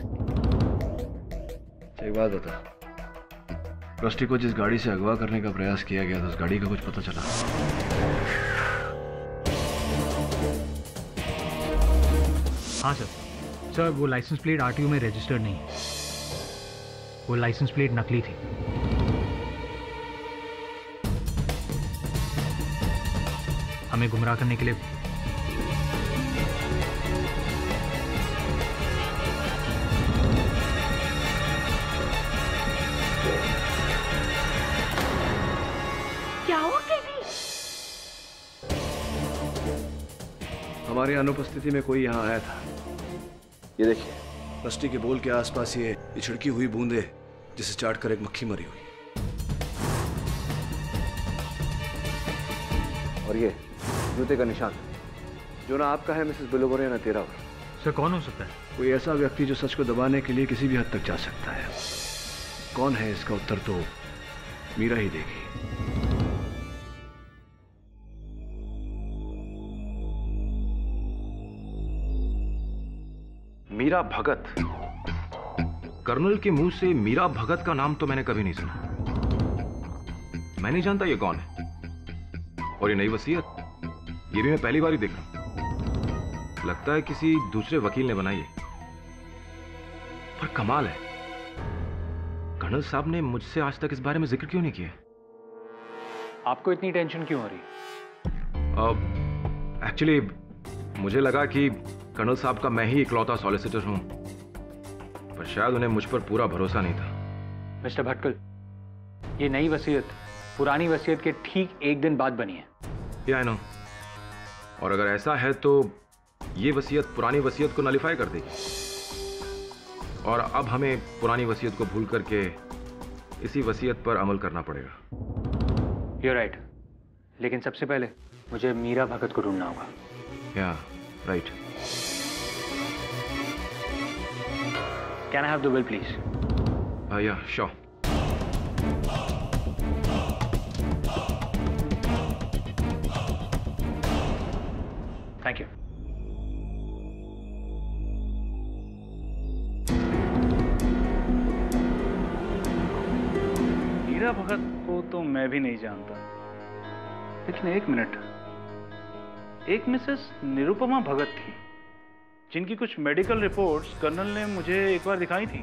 एक बात बता, रस्टी को जिस गाड़ी से अगवा करने का प्रयास किया गया था, उस गाड़ी का कुछ पता चला? हाँ सर, वो लाइसेंस प्लेट आरटीओ में रजिस्टर्ड नहीं है। वो लाइसेंस प्लेट नकली थी। हमें गुमराह करने के लिए क्या हुआ केवी? हमारी अनुपस्थिति में कोई यहाँ आया था। ये देखिए, रस्टी के बोल के आसपास ये छिड़की हुई बूंदे, जिसे चाट कर एक मक्खी मरी हुई। और ये जूते का निशान, जो ना आपका है मिसेस बिलोबोरे, ना तेरा। सर, कौन हो सकता है? कोई ऐसा व्यक्ति जो सच को दबाने के लिए किसी भी हद तक जा सकता है। कौन है, इसका उत्तर तो मीरा ही देगी। मीरा भगत? कर्नल के मुंह से मीरा भगत का नाम तो मैंने कभी नहीं सुना। मैं नहीं जानता ये कौन है। और ये नई वसीयत, ये भी मैं पहली बार ही देख रहा हूं। लगता है किसी दूसरे वकील ने बनाई है। पर कमाल है, कर्नल साहब ने मुझसे आज तक इस बारे में जिक्र क्यों नहीं किया? आपको इतनी टेंशन क्यों हो रही है? एक्चुअली मुझे लगा कि कर्नल साहब का मैं ही इकलौता सॉलिसिटर हूं, पर शायद उन्हें मुझ पर पूरा भरोसा नहीं था। मिस्टर भटकल, ये नई वसीयत पुरानी वसीयत के ठीक 1 दिन बाद बनी है। या आई नो। और अगर ऐसा है तो ये वसीयत पुरानी वसीयत को नलिफाई कर देगी, और अब हमें पुरानी वसीयत को भूल करके इसी वसीयत पर अमल करना पड़ेगा। You're right. लेकिन सबसे पहले मुझे मीरा भगत को ढूंढना होगा। Yeah right. Can I have the will, please? Yeah sure. Thank you. Meera Bhagat को तो मैं भी नहीं जानता, लेकिन एक मिनट, एक मिसेस निरुपमा भगत थी जिनकी कुछ मेडिकल रिपोर्ट्स कर्नल ने मुझे एक बार दिखाई थी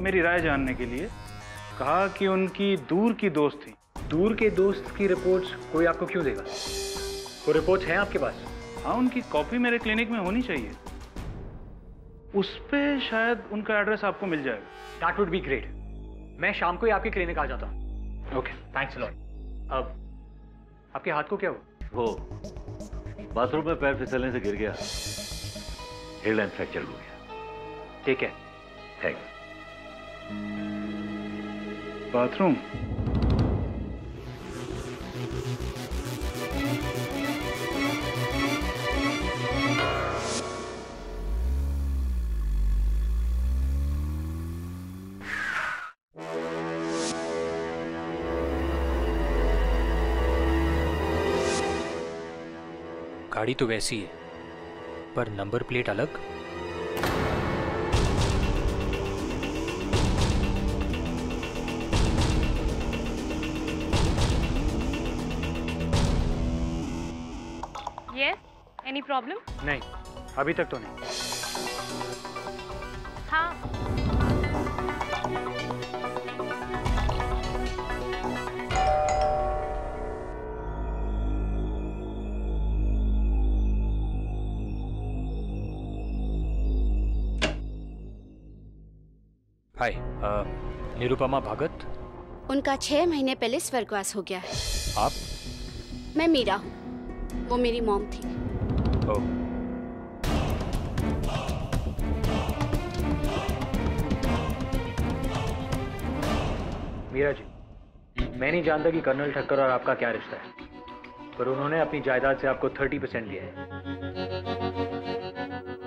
मेरी राय जानने के लिए। कहा कि उनकी दूर की दोस्त थी। दूर के दोस्त की रिपोर्ट्स कोई आपको क्यों देगा? वो रिपोर्ट्स हैं आपके पास? हाँ, उनकी कॉपी मेरे क्लिनिक में होनी चाहिए। उस पे शायद उनका एड्रेस आपको मिल जाएगा। That would be great. मैं शाम को ही आपके क्लिनिक आ जाता हूँ। Okay, thanks a lot. अब आपके हाथ को क्या हुआ? वो बाथरूम में पैर फिसलने से गिर गया, हेयरलाइन फ्रैक्चर हो गया। ठीक है, थैंक्स। बाथरूम? गाड़ी तो वैसी है, पर नंबर प्लेट अलग। Yes, any problem? नहीं, अभी तक तो नहीं। हाँ, हाय, निरुपमा भगत। उनका 6 महीने पहले स्वर्गवास हो गया है। आप? मैं मीरा हूँ, वो मेरी मॉम थी। ओह। मीरा जी, मैं नहीं जानता कि कर्नल ठक्कर और आपका क्या रिश्ता है, पर उन्होंने अपनी जायदाद से आपको 30% दिया है।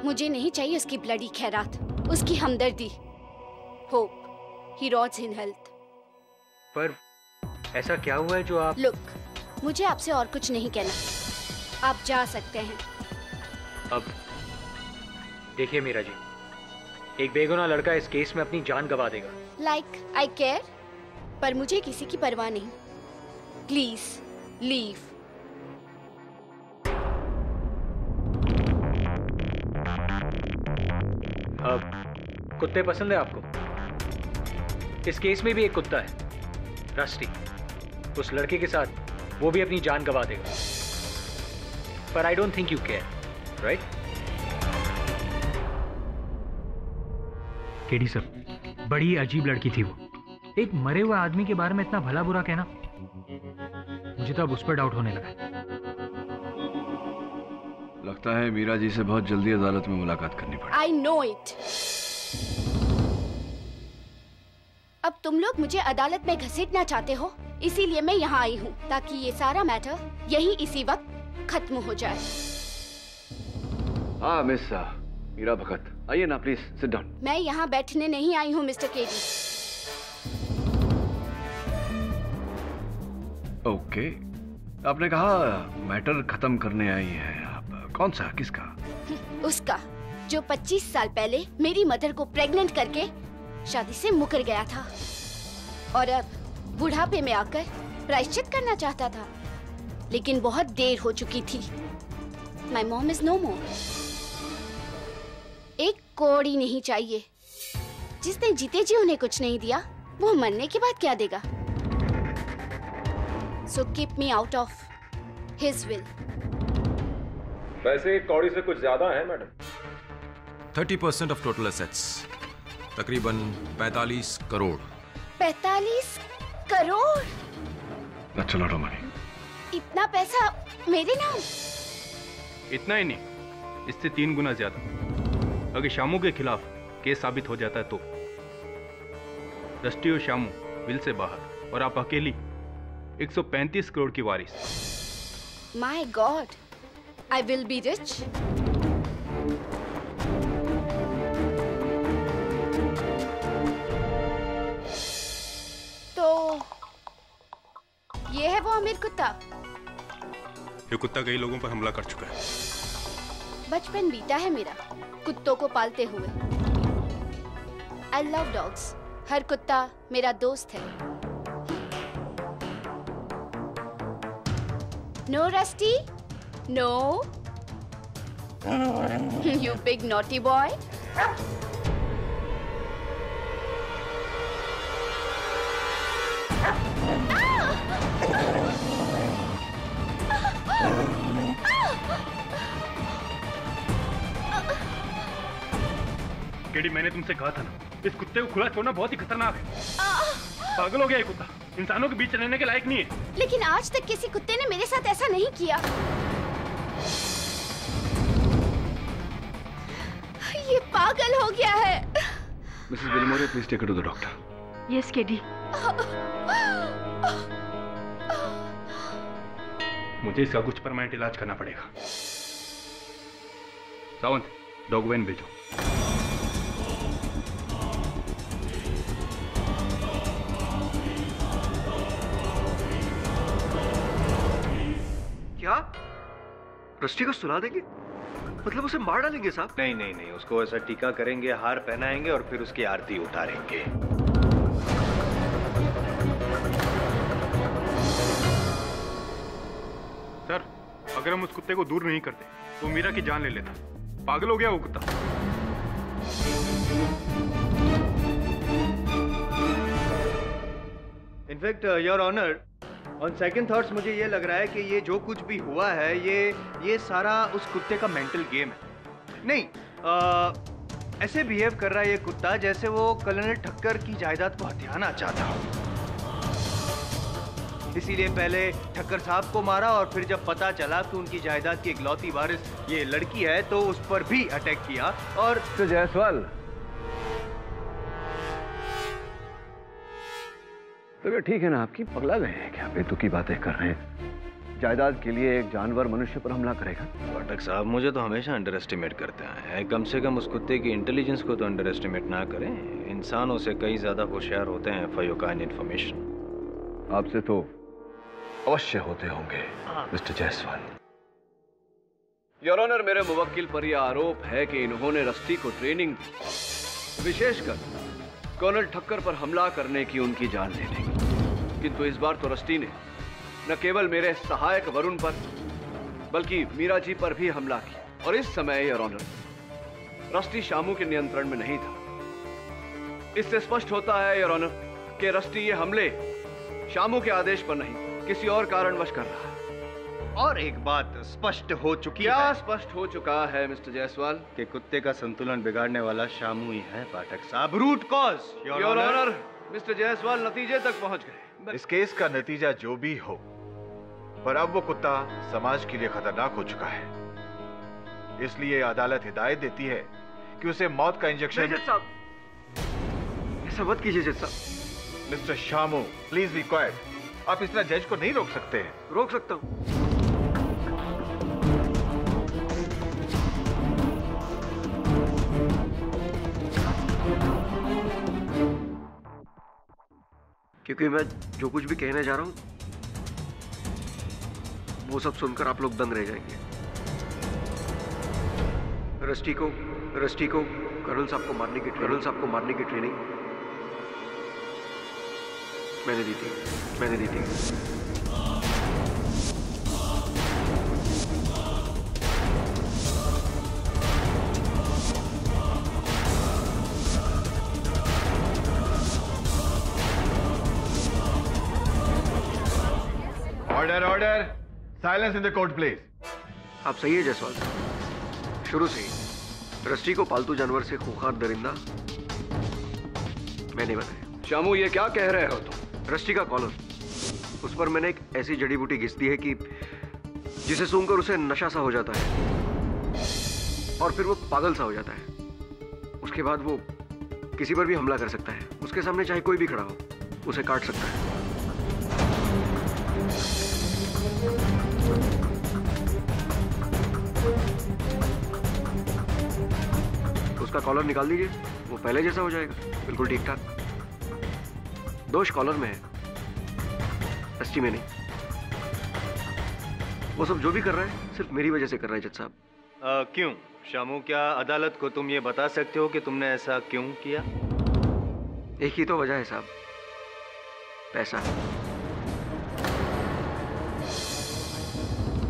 मुझे नहीं चाहिए उसकी ब्लडी खैरात, उसकी हमदर्दी। Hope he rots in health. पर ऐसा क्या हुआ है जो आप? लुक, मुझे आपसे और कुछ नहीं कहना, आप जा सकते हैं। अब देखिए मीरा जी, एक बेगुनाह लड़का इस केस में अपनी जान गंवा देगा। लाइक आई केयर, पर मुझे किसी की परवाह नहीं। Please leave. अब कुत्ते पसंद है आपको? इस केस में भी एक कुत्ता है, रस्टी। उस लड़के के साथ वो भी अपनी जान गंवा देगा, पर I don't think you care, right? KD sir, बड़ी अजीब लड़की थी वो। एक मरे हुए आदमी के बारे में इतना भला बुरा कहना, मुझे तो अब उस पर डाउट होने लगा। लगता है मीरा जी से बहुत जल्दी अदालत में मुलाकात करनी पड़ेगी। I know it. अब तुम लोग मुझे अदालत में घसीटना चाहते हो, इसीलिए मैं यहाँ आई हूँ, ताकि ये सारा मैटर यही इसी वक्त खत्म हो जाए। हाँ मिस मीरा भगत, आइए ना प्लीज, सिट डाउन। मैं यहाँ बैठने नहीं आई हूँ मिस्टर केडी। ओके, आपने कहा मैटर खत्म करने आई है आप। कौन सा, किसका? उसका, जो 25 साल पहले मेरी मदर को प्रेग्नेंट करके शादी से मुकर गया था और अब बुढ़ापे में आकर प्रायश्चित करना चाहता था, लेकिन बहुत देर हो चुकी थी। माय मॉम इज नो मोर। एक कौड़ी नहीं चाहिए। जिसने जीते जी उन्हें कुछ नहीं दिया, वो मरने के बाद क्या देगा? So keep me out of his will. वैसे कौड़ी से कुछ ज्यादा है मैडम। 30% ऑफ टोटल एसेट्स, तकरीबन 45 crore. 45 crore? That's a lot of money. इतना पैसा मेरे नाम? इतना ही नहीं, इससे 3 गुना ज्यादा। अगर शामू के खिलाफ केस साबित हो जाता है तो रस्टी और शामू विल से बाहर और आप अकेली 135 करोड़ की वारिस। My god, I will be rich. कुत्ता। ये कुत्ता कई लोगों पर हमला कर चुका है। बचपन बीता है मेरा कुत्तों को पालते हुए। I love dogs। हर कुत्ता मेरा दोस्त है। No, Rusty? No? You big naughty boy? KD, मैंने तुमसे कहा था ना, इस कुत्ते को खुला छोड़ना बहुत ही खतरनाक है। पागल हो गया ये कुत्ता, इंसानों के बीच रहने के लायक नहीं है। लेकिन आज तक किसी कुत्ते ने मेरे साथ ऐसा नहीं किया। ये पागल हो गया है। Mrs Wilmore, please take it to the doctor. Yes KD. मुझे इसका कुछ परमानेंट इलाज करना पड़ेगा। सावंत, डॉग वैन भेजो। क्या रस्टी को सुला देंगे? मतलब उसे मार डालेंगे साहब? नहीं नहीं नहीं, उसको ऐसा टीका करेंगे, हार पहनाएंगे और फिर उसकी आरती उतारेंगे। सर, अगर हम उस कुत्ते को दूर नहीं करते तो मीरा की जान ले लेता। पागल हो गया वो कुत्ता। In fact your honour, on second thoughts मुझे ये लग रहा है कि ये जो कुछ भी हुआ है ये सारा उस कुत्ते का मेंटल गेम है। नहीं, ऐसे बिहेव कर रहा है ये कुत्ता जैसे वो कर्नल ठक्कर की जायदाद को हथियाना चाहता हो। इसीलिए पहले ठक्कर साहब को मारा और फिर जब पता चला कि उनकी जायदाद की इकलौती वारिस ये लड़की है तो उस पर भी अटैक किया। और तो जायसवाल, तो ये ठीक है ना, आपकी पगला गए हैं क्या? बेतुकी बातें कर रहे हैं। जायदाद के लिए एक जानवर मनुष्य पर हमला करेगा? पाठक साहब, मुझे तो हमेशा अंडर एस्टिमेट करते हैं। कम से कम उस कुत्ते की इंटेलिजेंस को तो अंडर एस्टिमेट ना करें। इंसानों से कई ज्यादा होशियार होते हैं फॉर योर काइंड इन्फॉर्मेशन। आपसे तो अवश्य होते होंगे मिस्टर जायसवाल। योर ऑनर, मेरे मुवक्किल पर यह आरोप है कि इन्होंने रस्टी को ट्रेनिंग दी, विशेषकर कर्नल ठक्कर पर हमला करने की, उनकी जान लेने की। किंतु इस बार तो रस्टी ने न केवल मेरे सहायक वरुण पर बल्कि मीरा जी पर भी हमला किया। और इस समय योर ऑनर, रस्टी शामू के नियंत्रण में नहीं था। इससे स्पष्ट होता है योर ऑनर कि रस्टी ये हमले शामू के आदेश पर नहीं, किसी और कारणवश कर रहा है। और एक बात स्पष्ट हो चुकी है। क्या स्पष्ट हो चुका है मिस्टर जायसवाल? कि कुत्ते का संतुलन बिगाड़ने वाला शामू ही है Pathak sahab. Root cause your honour. Mister Jaiswal नतीजे तक पहुंच गए। इस केस का नतीजा जो भी हो, पर अब वो कुत्ता समाज के लिए खतरनाक हो चुका है। इसलिए अदालत हिदायत देती है कि उसे मौत का इंजेक्शन। जज साहब, ऐसा मत कीजिए जज साहब। Mister Shamu, please be quite. आप इस तरह जज को नहीं रोक सकते हैं। रोक सकता हूं। क्योंकि मैं जो कुछ भी कहने जा रहा हूं वो सब सुनकर आप लोग दंग रह जाएंगे। रस्टी को कर्नल साहब को मारने की ट्रेनिंग मैंने दी थी। Order, silence in the court please. आप सही है जायसवाल, शुरू से ही रस्टी को पालतू जानवर से खूंखार दरिंदा मैंने बनाया। शामू, ये क्या कह रहे हो तुम? रस्टी का कॉलर, उस पर मैंने एक ऐसी जड़ी बूटी घिस दी है कि जिसे सूंघकर उसे नशा सा हो जाता है और फिर वो पागल सा हो जाता है। उसके बाद वो किसी पर भी हमला कर सकता है। उसके सामने चाहे कोई भी खड़ा हो, उसे काट सकता है। उसका कॉलर निकाल दीजिए, वो पहले जैसा हो जाएगा, बिल्कुल ठीक ठाक। दोष कॉलर में है, रस्टी में नहीं। वो सब जो भी कर रहा है सिर्फ मेरी वजह से कर रहा है जज साहब। क्यों शामू, क्या अदालत को तुम ये बता सकते हो कि तुमने ऐसा क्यों किया? एक ही तो वजह है साहब, पैसा।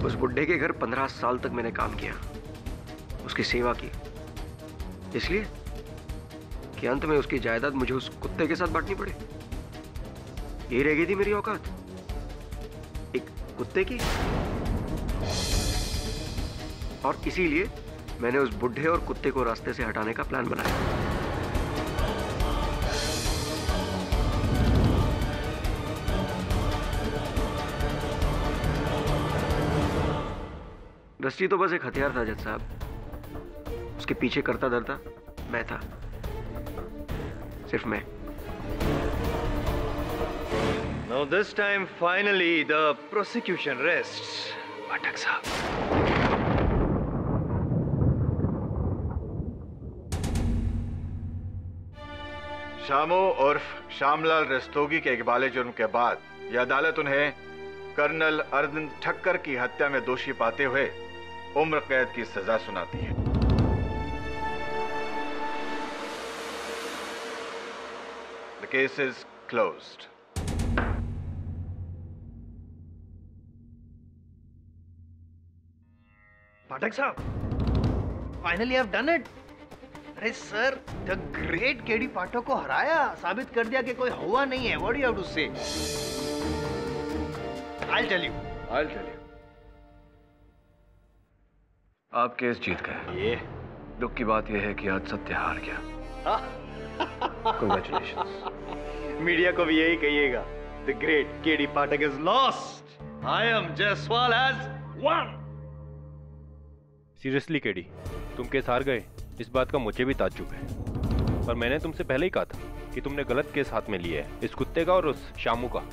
उस बुड्ढे के घर 15 साल तक मैंने काम किया, उसकी सेवा की, इसलिए कि अंत में उसकी जायदाद मुझे उस कुत्ते के साथ बांटनी पड़े। यही रह गई थी मेरी औकात, एक कुत्ते की। और इसीलिए मैंने उस बुड्ढे और कुत्ते को रास्ते से हटाने का प्लान बनाया। रस्सी तो बस एक हथियार था जज साहब, उसके पीछे करता धरता मैं था, सिर्फ मैं। Now this time finally the prosecution rests, पाठक साहब। शामू उर्फ श्यामलाल रस्तोगी के इकबाले जुर्म के बाद यह अदालत उन्हें कर्नल अरविंद ठक्कर की हत्या में दोषी पाते हुए उम्र कैद की सजा सुनाती है। The case is closed. पाठक साहब, finally I have done it. अरे सर, द ग्रेट केडी पाठक को हराया, साबित कर दिया कि कोई हुआ नहीं है। What do you have to say? I'll tell you. आप केस जीत गए। ये दुख की बात यह है कि आज सत्य हार गया। Congratulations. मीडिया को भी यही कहिएगा, the great KD Pathak is lost, I am Jaiswal has won. Seriously KD, तुम केस हार गए, इस बात का मुझे भी ताज्जुब है। पर मैंने तुमसे पहले ही कहा था कि तुमने गलत केस हाथ में लिया है, इस कुत्ते का और उस शामू का।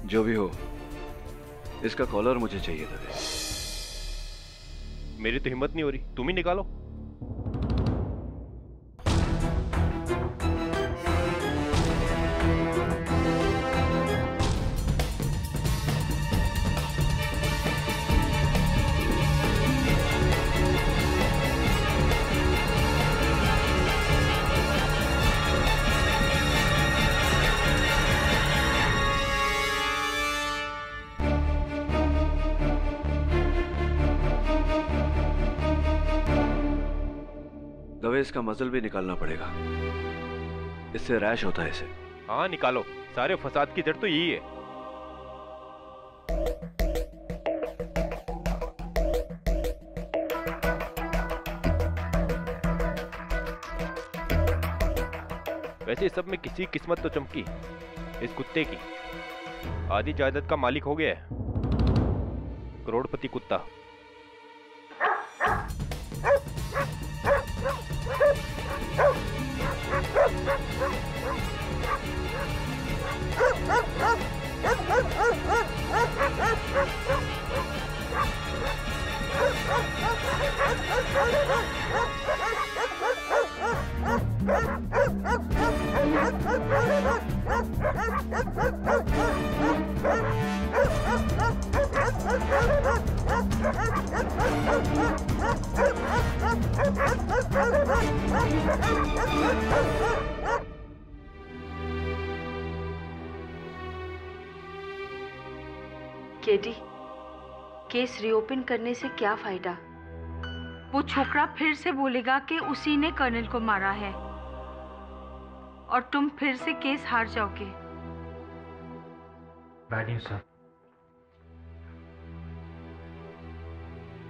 जो भी हो, इसका कॉलर मुझे चाहिए था। मेरी तो हिम्मत नहीं हो रही, तुम ही निकालो। दवे इसका मजल भी निकालना पड़ेगा, इससे रैश होता है इसे। हाँ निकालो, सारे फसाद की जड़ तो यही है। वैसे इस सब में किसी किस्मत तो चमकी, इस कुत्ते की। आधी जायदाद का मालिक हो गया है, करोड़पति कुत्ता। केडी, केस रीओपन करने से क्या फायदा? वो छोकरा फिर से बोलेगा कि उसी ने कर्नल को मारा है और तुम फिर से केस हार जाओगे। बैड न्यूज़ सर,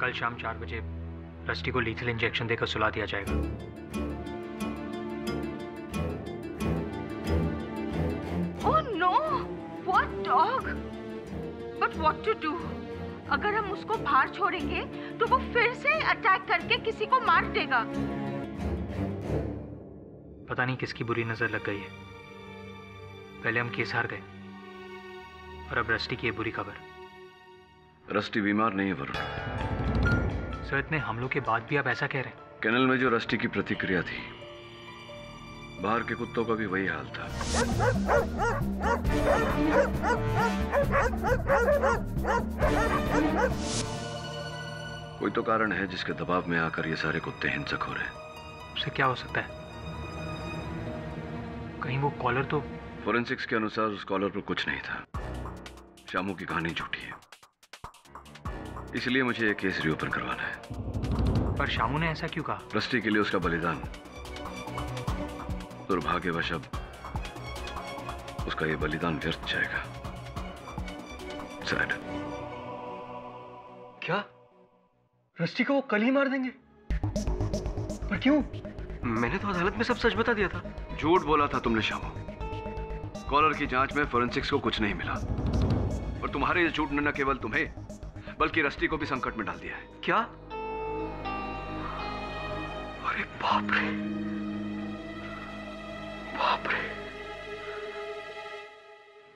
कल शाम 4 बजे रस्टी को लीथल इंजेक्शन देकर सुला दिया जाएगा। Oh no, what dog? But what to do? अगर हम उसको बाहर छोड़ेंगे तो वो फिर से अटैक करके किसी को मार देगा। पता नहीं किसकी बुरी नजर लग गई है। पहले हम केस हार गए और अब रस्टी की ये बुरी खबर। रस्टी बीमार नहीं है वरुण। सर, इतने हमलों के बाद भी आप ऐसा कह रहे हैं? कैनल में जो रस्टी की प्रतिक्रिया थी बाहर के कुत्तों का भी वही हाल था। कोई तो कारण है जिसके दबाव में आकर ये सारे कुत्ते हिंसक हो रहे हैं। उसे क्या हो सकता है? कहीं वो कॉलर तो... फोरेंसिक्स के अनुसार उस कॉलर पर कुछ नहीं था। शामू की कहानी झूठी है, इसलिए मुझे ये केस रीओपन करवाना है। पर शामू ने ऐसा क्यों कहा? रस्टी के लिए उसका बलिदान। दुर्भाग्यवश अब उसका ये बलिदान व्यर्थ जाएगा। सैड। क्या रस्टी को वो कल ही मार देंगे? पर क्यों? मैंने तो अदालत में सब सच बता दिया था। झूठ बोला था तुमने शामू। कॉलर की जांच में फोरेंसिक्स को कुछ नहीं मिला, और तुम्हारे ये झूठ ने न केवल तुम्हें बल्कि रस्टी को भी संकट में डाल दिया है। क्या? अरे बाप रे, बाप रे।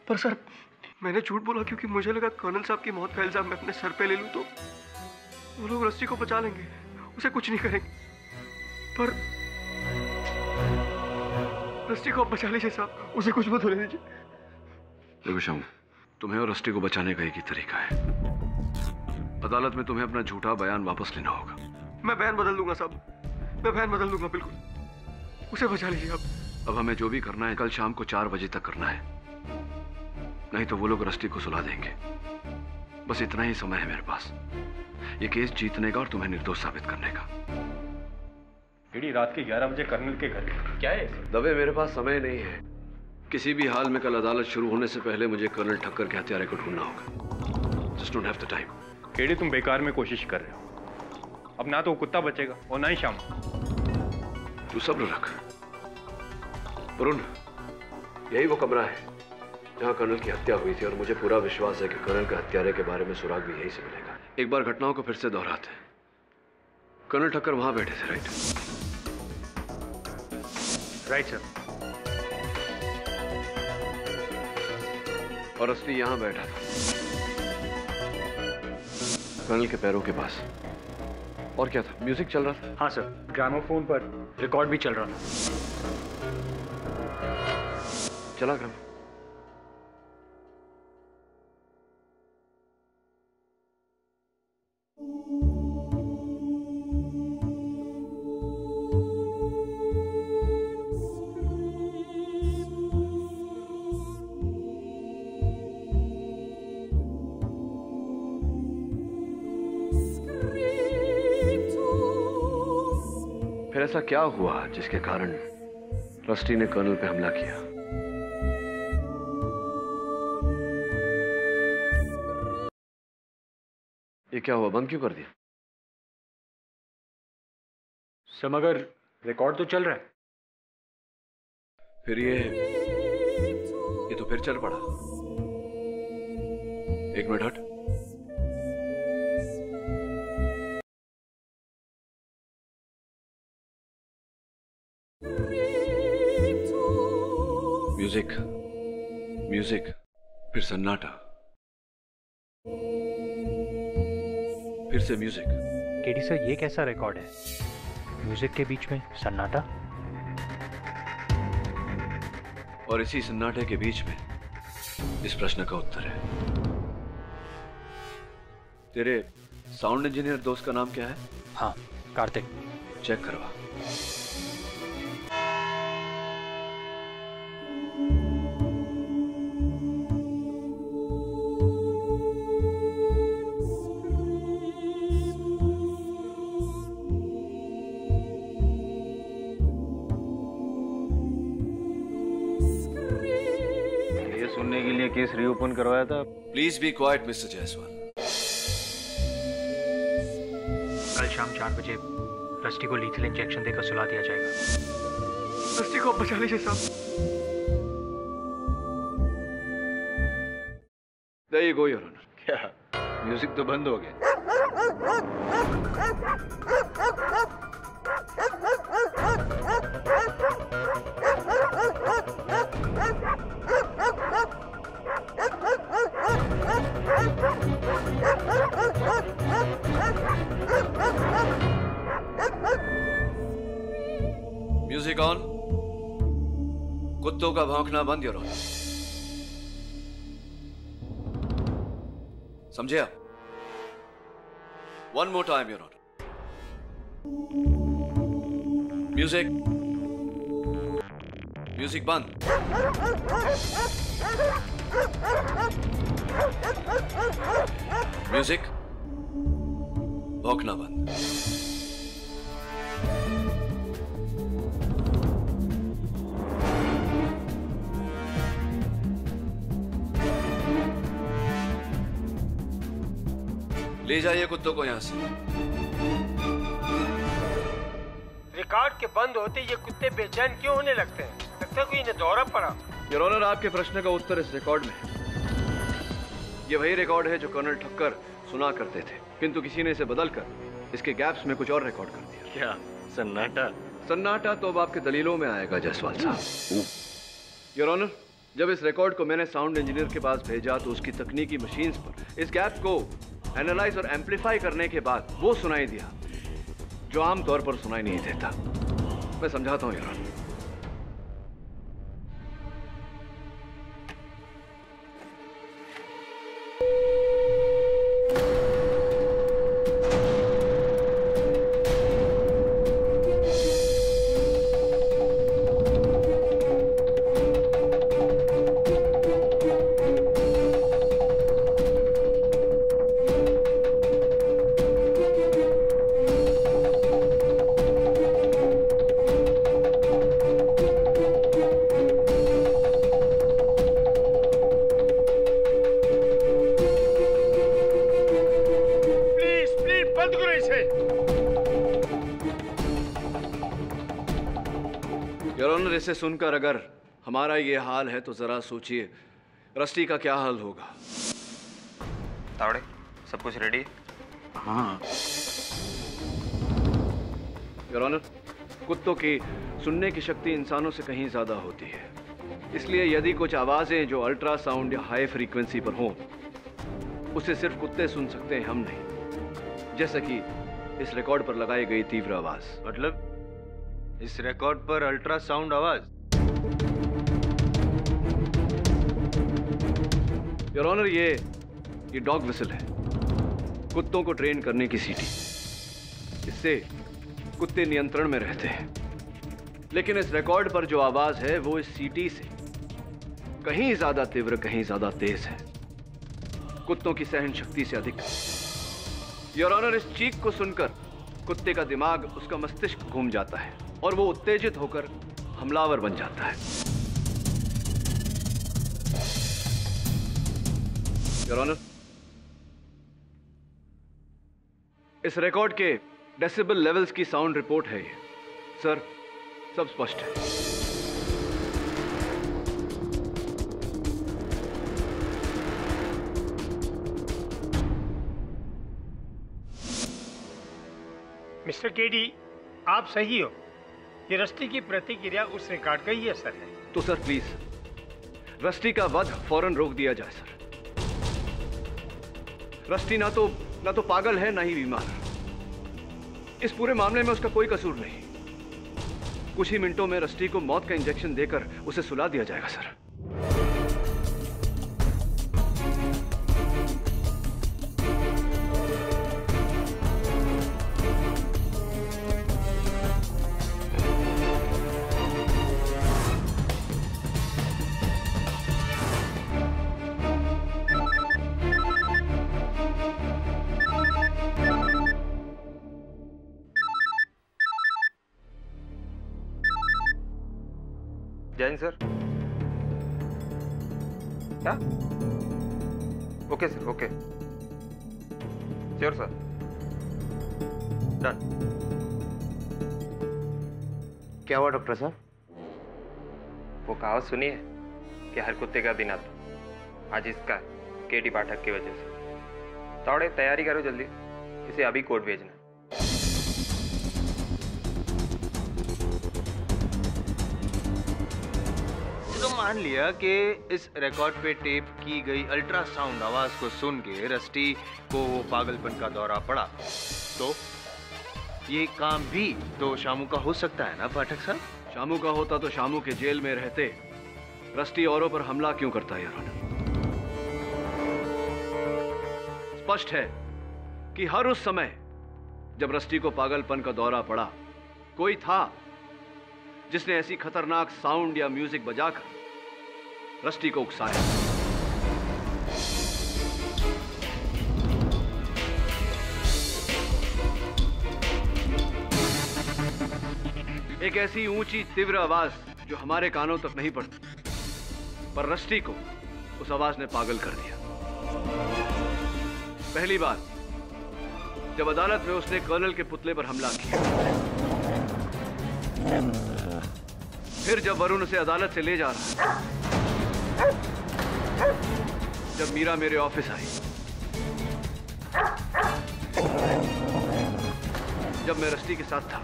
पर सर, मैंने झूठ बोला क्योंकि मुझे लगा कर्नल साहब की मौत का इल्जाम मैं अपने सर पे ले लूं तो वो लोग रस्टी को बचा लेंगे, उसे कुछ नहीं करेंगे। पर रस्टी को आप बचा लीजिए साहब, उसे कुछ मत होने दीजिए। देखो शामू, तुम्हें और रस्टी को बचाने का एक ही तरीका है। अदालत में तुम्हें अपना झूठा बयान वापस लेना होगा। मैं बयान बदल दूंगा साहब, मैं बयान बदल दूंगा बिल्कुल। उसे बचा लीजिए आप। अब हमें जो भी करना है कल शाम को 4 बजे तक करना है, नहीं तो वो लोग रस्टी को सुला देंगे। बस इतना ही समय है मेरे पास, ये केस जीतने का और तुम्हें निर्दोष साबित करने का। रात के 11 बजे कर्नल के घर क्या है? दबे, मेरे पास समय नहीं है। किसी भी हाल में कल अदालत शुरू होने से पहले मुझे कर्नल ठक्कर के हत्यारे को ढूंढना होगा। Just don't have the time. KD, तुम बेकार में कोशिश कर रहे हो। अब ना तो वो कुत्ता बचेगा और ना ही शाम। तू सब्र रख वरुण, यही वो कमरा है जहां कर्नल की हत्या हुई थी, और मुझे पूरा विश्वास है कि कर्नल के हत्यारे के बारे में सुराग भी यहीं से मिलेगा। एक बार घटनाओं को फिर से दोहराते हैं। कर्नल ठक्कर वहां बैठे थे, राइट? Right sir. और रस्टी यहां बैठा था कर्नल के पैरों के पास। और क्या था? म्यूजिक चल रहा था? हाँ सर, ग्रामोफोन पर रिकॉर्ड भी चल रहा था। चला ग्राम। फिर ऐसा क्या हुआ जिसके कारण रस्टी ने कर्नल पे हमला किया? ये क्या हुआ? बंद क्यों कर दिया? सर मगर रिकॉर्ड तो चल रहा है। फिर ये तो फिर चल पड़ा। एक मिनट हट। म्यूजिक, म्यूजिक, फिर सन्नाटा, फिर से म्यूजिक। केडी सर, ये कैसा रिकॉर्ड है? म्यूजिक के बीच में सन्नाटा, और इसी सन्नाटे के बीच में इस प्रश्न का उत्तर है। तेरे साउंड इंजीनियर दोस्त का नाम क्या है? हाँ, कार्तिक। चेक करवा। केस रीओपन करवाया था। Please be quite mister Jaiswal. कल शाम 4 बजे रस्टी को लीथल इंजेक्शन देकर सुला दिया जाएगा। रस्टी को बचा लीजिए साहब। There you go, Your Honor. क्या म्यूजिक तो बंद हो गया? Music on. कुत्तों का भौंकना बंद योर ऑनर। समझे आप? One more time your honour. Music, music बंद। म्यूजिक, भौंकना बंद। ले जाइए कुत्तों को यहां से। रिकॉर्ड के बंद होते ये कुत्ते बेचैन क्यों होने लगते हैं? लगता है कोई इन्हें दौरा पड़ा। योर ऑनर, आपके प्रश्न का उत्तर इस रिकॉर्ड में है। ये वही रिकॉर्ड है जो कर्नल ठक्कर सुना करते थे, किंतु किसी ने इसे बदलकर इसके गैप्स में कुछ और रिकॉर्ड कर दिया। क्या सन्नाटा? सन्नाटा तो अब आपके दलीलों में आएगा जायसवाल साहब। योर ऑनर, जब इस रिकॉर्ड को मैंने साउंड इंजीनियर के पास भेजा तो उसकी तकनीकी मशीन्स पर इस गैप को एनालाइज और एम्पलीफाई करने के बाद वो सुनाई दिया जो आमतौर पर सुनाई नहीं देता। मैं समझाता हूं योर ऑनर। इसे सुनकर अगर हमारा ये हाल है तो जरा सोचिए रस्टी का क्या हाल होगा। तावड़े, सब कुछ रेडी? हाँ योर ऑनर, कुत्तों की सुनने की शक्ति इंसानों से कहीं ज्यादा होती है, इसलिए यदि कुछ आवाजें जो अल्ट्रासाउंड या हाई फ्रीक्वेंसी पर हों उसे सिर्फ कुत्ते सुन सकते हैं, हम नहीं। जैसे कि इस रिकॉर्ड पर लगाई गई तीव्र आवाज। मतलब इस रिकॉर्ड पर अल्ट्रासाउंड आवाज? योर ऑनर, ये डॉग विसल है, कुत्तों को ट्रेन करने की सीटी। इससे कुत्ते नियंत्रण में रहते हैं, लेकिन इस रिकॉर्ड पर जो आवाज है वो इस सीटी से कहीं ज्यादा तीव्र, कहीं ज्यादा तेज है, कुत्तों की सहन शक्ति से अधिक। योर ऑनर, इस चीख को सुनकर कुत्ते का दिमाग, उसका मस्तिष्क घूम जाता है और वो उत्तेजित होकर हमलावर बन जाता है। योर ऑनर, इस रिकॉर्ड के डेसिबल लेवल्स की साउंड रिपोर्ट है ये। सर, सब स्पष्ट है। मिस्टर केडी, आप सही हो। ये रस्टी की प्रतिक्रिया उस रिकॉर्ड का ही असर है। तो सर प्लीज रस्टी का वध फौरन रोक दिया जाए सर। रस्टी ना तो पागल है, ना ही बीमार। इस पूरे मामले में उसका कोई कसूर नहीं। कुछ ही मिनटों में रस्टी को मौत का इंजेक्शन देकर उसे सुला दिया जाएगा सर। जैन सर। क्या? Okay sir, okay, sure sir, done. क्या हुआ डॉक्टर साहब? वो कहावत सुनी है कि हर कुत्ते का दिन आता। आज इसका केडी पाठक की वजह से। तावड़े, तैयारी करो जल्दी, इसे अभी कोर्ट भेजना। तो मान लिया कि इस रिकॉर्ड पे टेप की गई अल्ट्रासाउंड आवाज को सुन के रस्टी को वो पागलपन का दौरा पड़ा, तो ये काम भी तो शामू का हो सकता है ना पाठक साहब? शामू का होता तो शामू के जेल में रहते रस्टी औरों पर हमला क्यों करता है, योर ऑनर? स्पष्ट है कि हर उस समय जब रस्टी को पागलपन का दौरा पड़ा, कोई था जिसने ऐसी खतरनाक साउंड या म्यूजिक बजाकर रस्टी को उकसाया। एक ऐसी ऊंची तीव्र आवाज जो हमारे कानों तक नहीं पड़ती, पर रस्टी को उस आवाज ने पागल कर दिया। पहली बार जब अदालत में उसने कर्नल के पुतले पर हमला किया, फिर जब वरुण उसे अदालत से ले जा रहा, जब मीरा मेरे ऑफिस आई, जब मैं रस्टी के साथ था,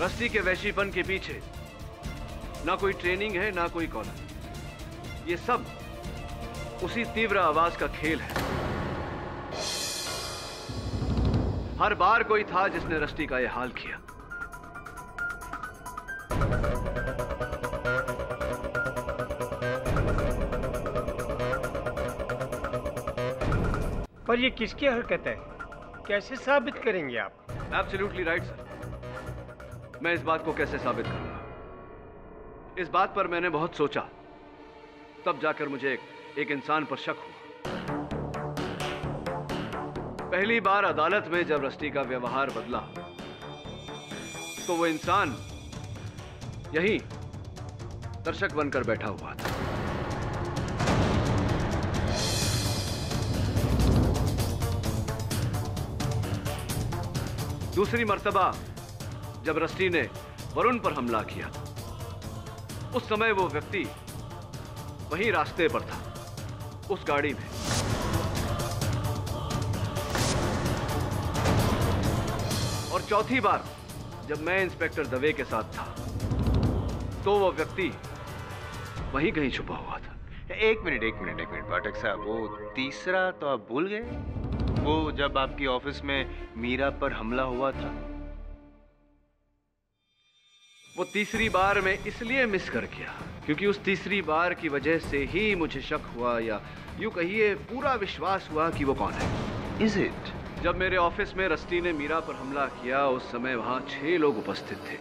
रस्टी के वैशीपन के पीछे ना कोई ट्रेनिंग है ना कोई कॉलर। ये सब उसी तीव्र आवाज का खेल है। हर बार कोई था जिसने रस्टी का यह हाल किया। पर ये किसकी हरकत है, कैसे साबित करेंगे आप? Absolutely right sir. मैं इस बात को कैसे साबित करूंगा? इस बात पर मैंने बहुत सोचा, तब जाकर मुझे एक इंसान पर शक हुआ। पहली बार अदालत में जब रस्टी का व्यवहार बदला, तो वो इंसान यहीं दर्शक बनकर बैठा हुआ था। दूसरी मर्तबा जब रस्टी ने वरुण पर हमला किया, उस समय वो व्यक्ति वहीं रास्ते पर था, उस गाड़ी में। और चौथी बार जब मैं इंस्पेक्टर दवे के साथ था, तो वो व्यक्ति वहीं कहीं छुपा हुआ था। एक मिनट पाठक साहब, वो तीसरा तो आप भूल गए? वो जब आपकी ऑफिस में मीरा पर हमला हुआ था। वो तीसरी बार मैं इसलिए मिस कर गया क्योंकि उस तीसरी बार की वजह से ही मुझे शक हुआ, या यूं कहिए पूरा विश्वास हुआ कि वो कौन है। Is it? जब मेरे ऑफिस में रस्टी ने मीरा पर हमला किया, उस समय वहां 6 लोग उपस्थित थे।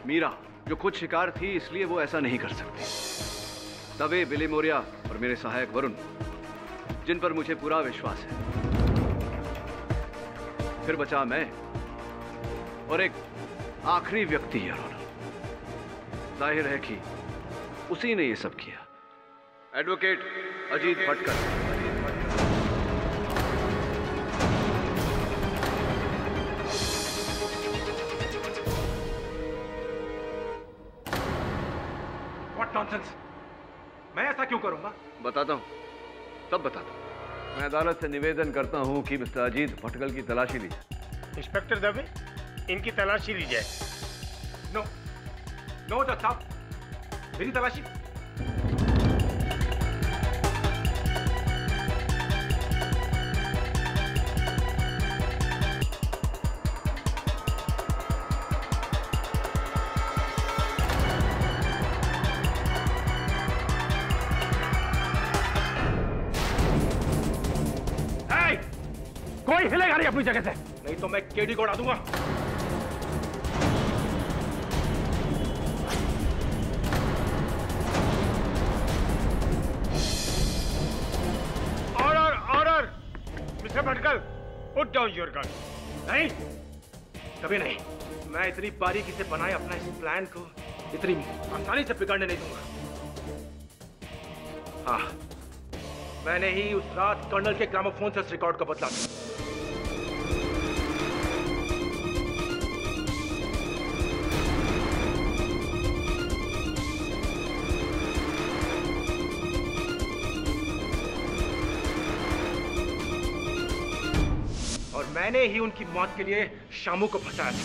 मीरा जो खुद शिकार थी, इसलिए वो ऐसा नहीं कर सकती। तवे, बिली मोरिया और मेरे सहायक वरुण, जिन पर मुझे पूरा विश्वास है। फिर बचा मैं और एक आखिरी व्यक्ति है। जाहिर है कि उसी ने ये सब किया। Advocate Ajit Bhatkar. What nonsense? मैं ऐसा क्यों करूंगा? बताता हूं, तब बताता हूं। मैं अदालत से निवेदन करता हूं कि मिस्टर अजीत भटकल की तलाशी ली जाए। इंस्पेक्टर दवे, इनकी तलाशी ली जाए। नो नो जज साहब, मेरी तलाशी। कोई हिलेगा नहीं अपनी जगह से, नहीं तो मैं केडी को उड़ा दूंगा। Order order, mister Bhatkal, put down your gun. नहीं, कभी नहीं। मैं इतनी बारीकी से बनाए अपना इस प्लान को इतनी आसानी से बिगाड़ने नहीं दूंगा। हाँ, मैंने ही उस रात कर्नल के ग्रामोफोन से उस रिकॉर्ड को बदला था। और मैंने ही उनकी मौत के लिए शामू को फंसाया था।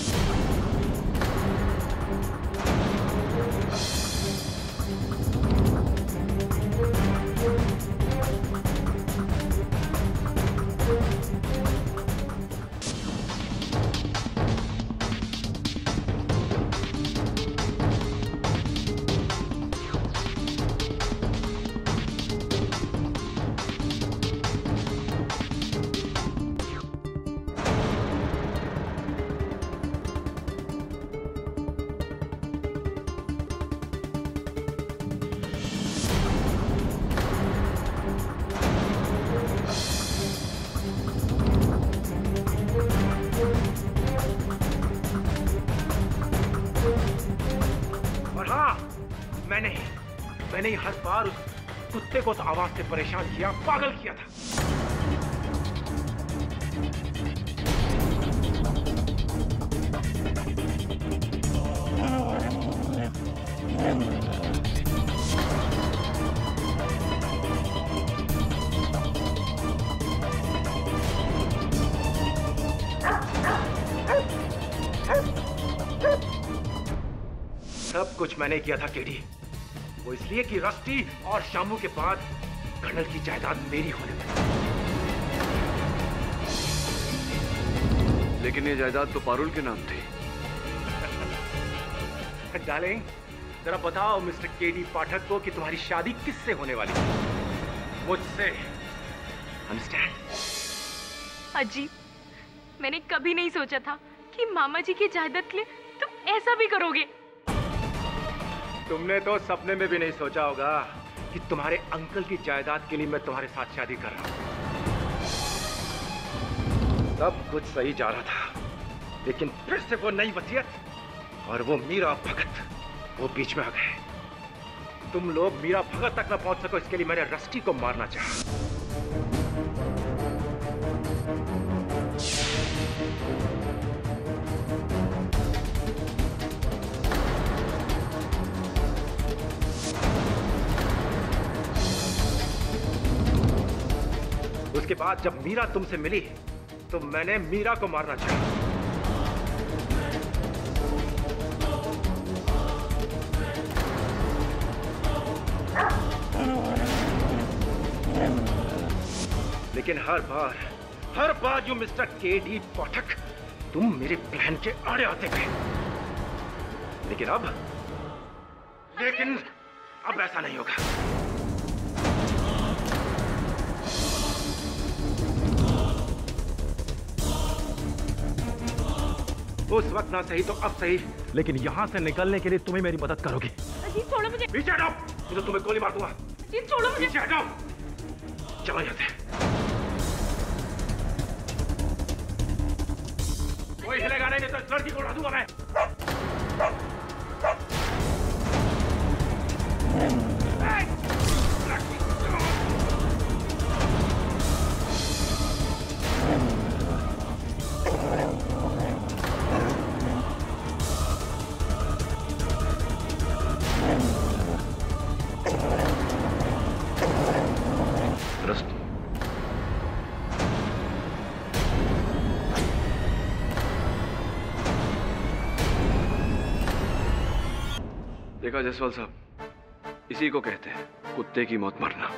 मैंने ही हर बार उस कुत्ते को तो आवाज से परेशान किया, पागल किया था। सब कुछ मैंने किया था केडी, वो इसलिए कि रस्टी और शामू के बाद कर्नल की जायदाद मेरी होने वाली। लेकिन ये जायदाद तो पारुल के नाम थी। डार्लिंग, जरा बताओ मिस्टर केडी पाठक को कि तुम्हारी शादी किससे होने वाली है? मुझसे। अंडरस्टैंड? अजी, मैंने कभी नहीं सोचा था कि मामा जी की जायदाद के लिए तुम ऐसा भी करोगे। तुमने तो सपने में भी नहीं सोचा होगा कि तुम्हारे अंकल की जायदाद के लिए मैं तुम्हारे साथ शादी कर रहा हूं। सब कुछ सही जा रहा था, लेकिन फिर से वो नई वसीयत और वो मीरा भगत वो बीच में आ गए। तुम लोग मीरा भगत तक न पहुंच सको, इसके लिए मैंने रस्टी को मारना चाहा। उसके बाद जब मीरा तुमसे मिली तो मैंने मीरा को मारना चाहा। लेकिन हर बार यू मिस्टर केडी पाठक, तुम मेरे प्लान के आड़े आते गए। लेकिन अब ऐसा नहीं होगा। उस वक्त ना सही तो अब सही, लेकिन यहां से निकलने के लिए तुम्हें मेरी मदद करोगे। अजीत छोड़ो मुझे। पीछे हटाओ, तो तुम्हें गोली मार दूंगा। अजीत छोड़ो मुझे। पीछे हटाओ, चलो यहां से। कोई हिलेगा नहीं तो इस लड़की को उड़ा दूंगा मैं। देखा जायसवाल साहब, इसी को कहते हैं कुत्ते की मौत मरना।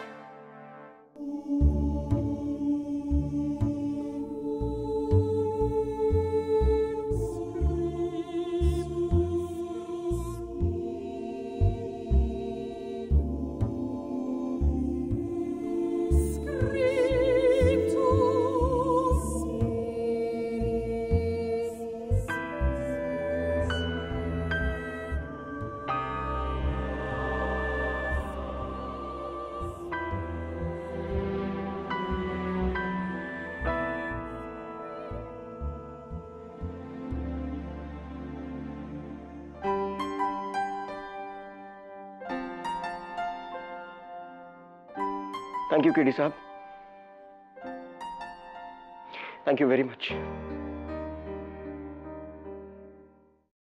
थैंक यू केडी साहब, थैंक यू वेरी मच।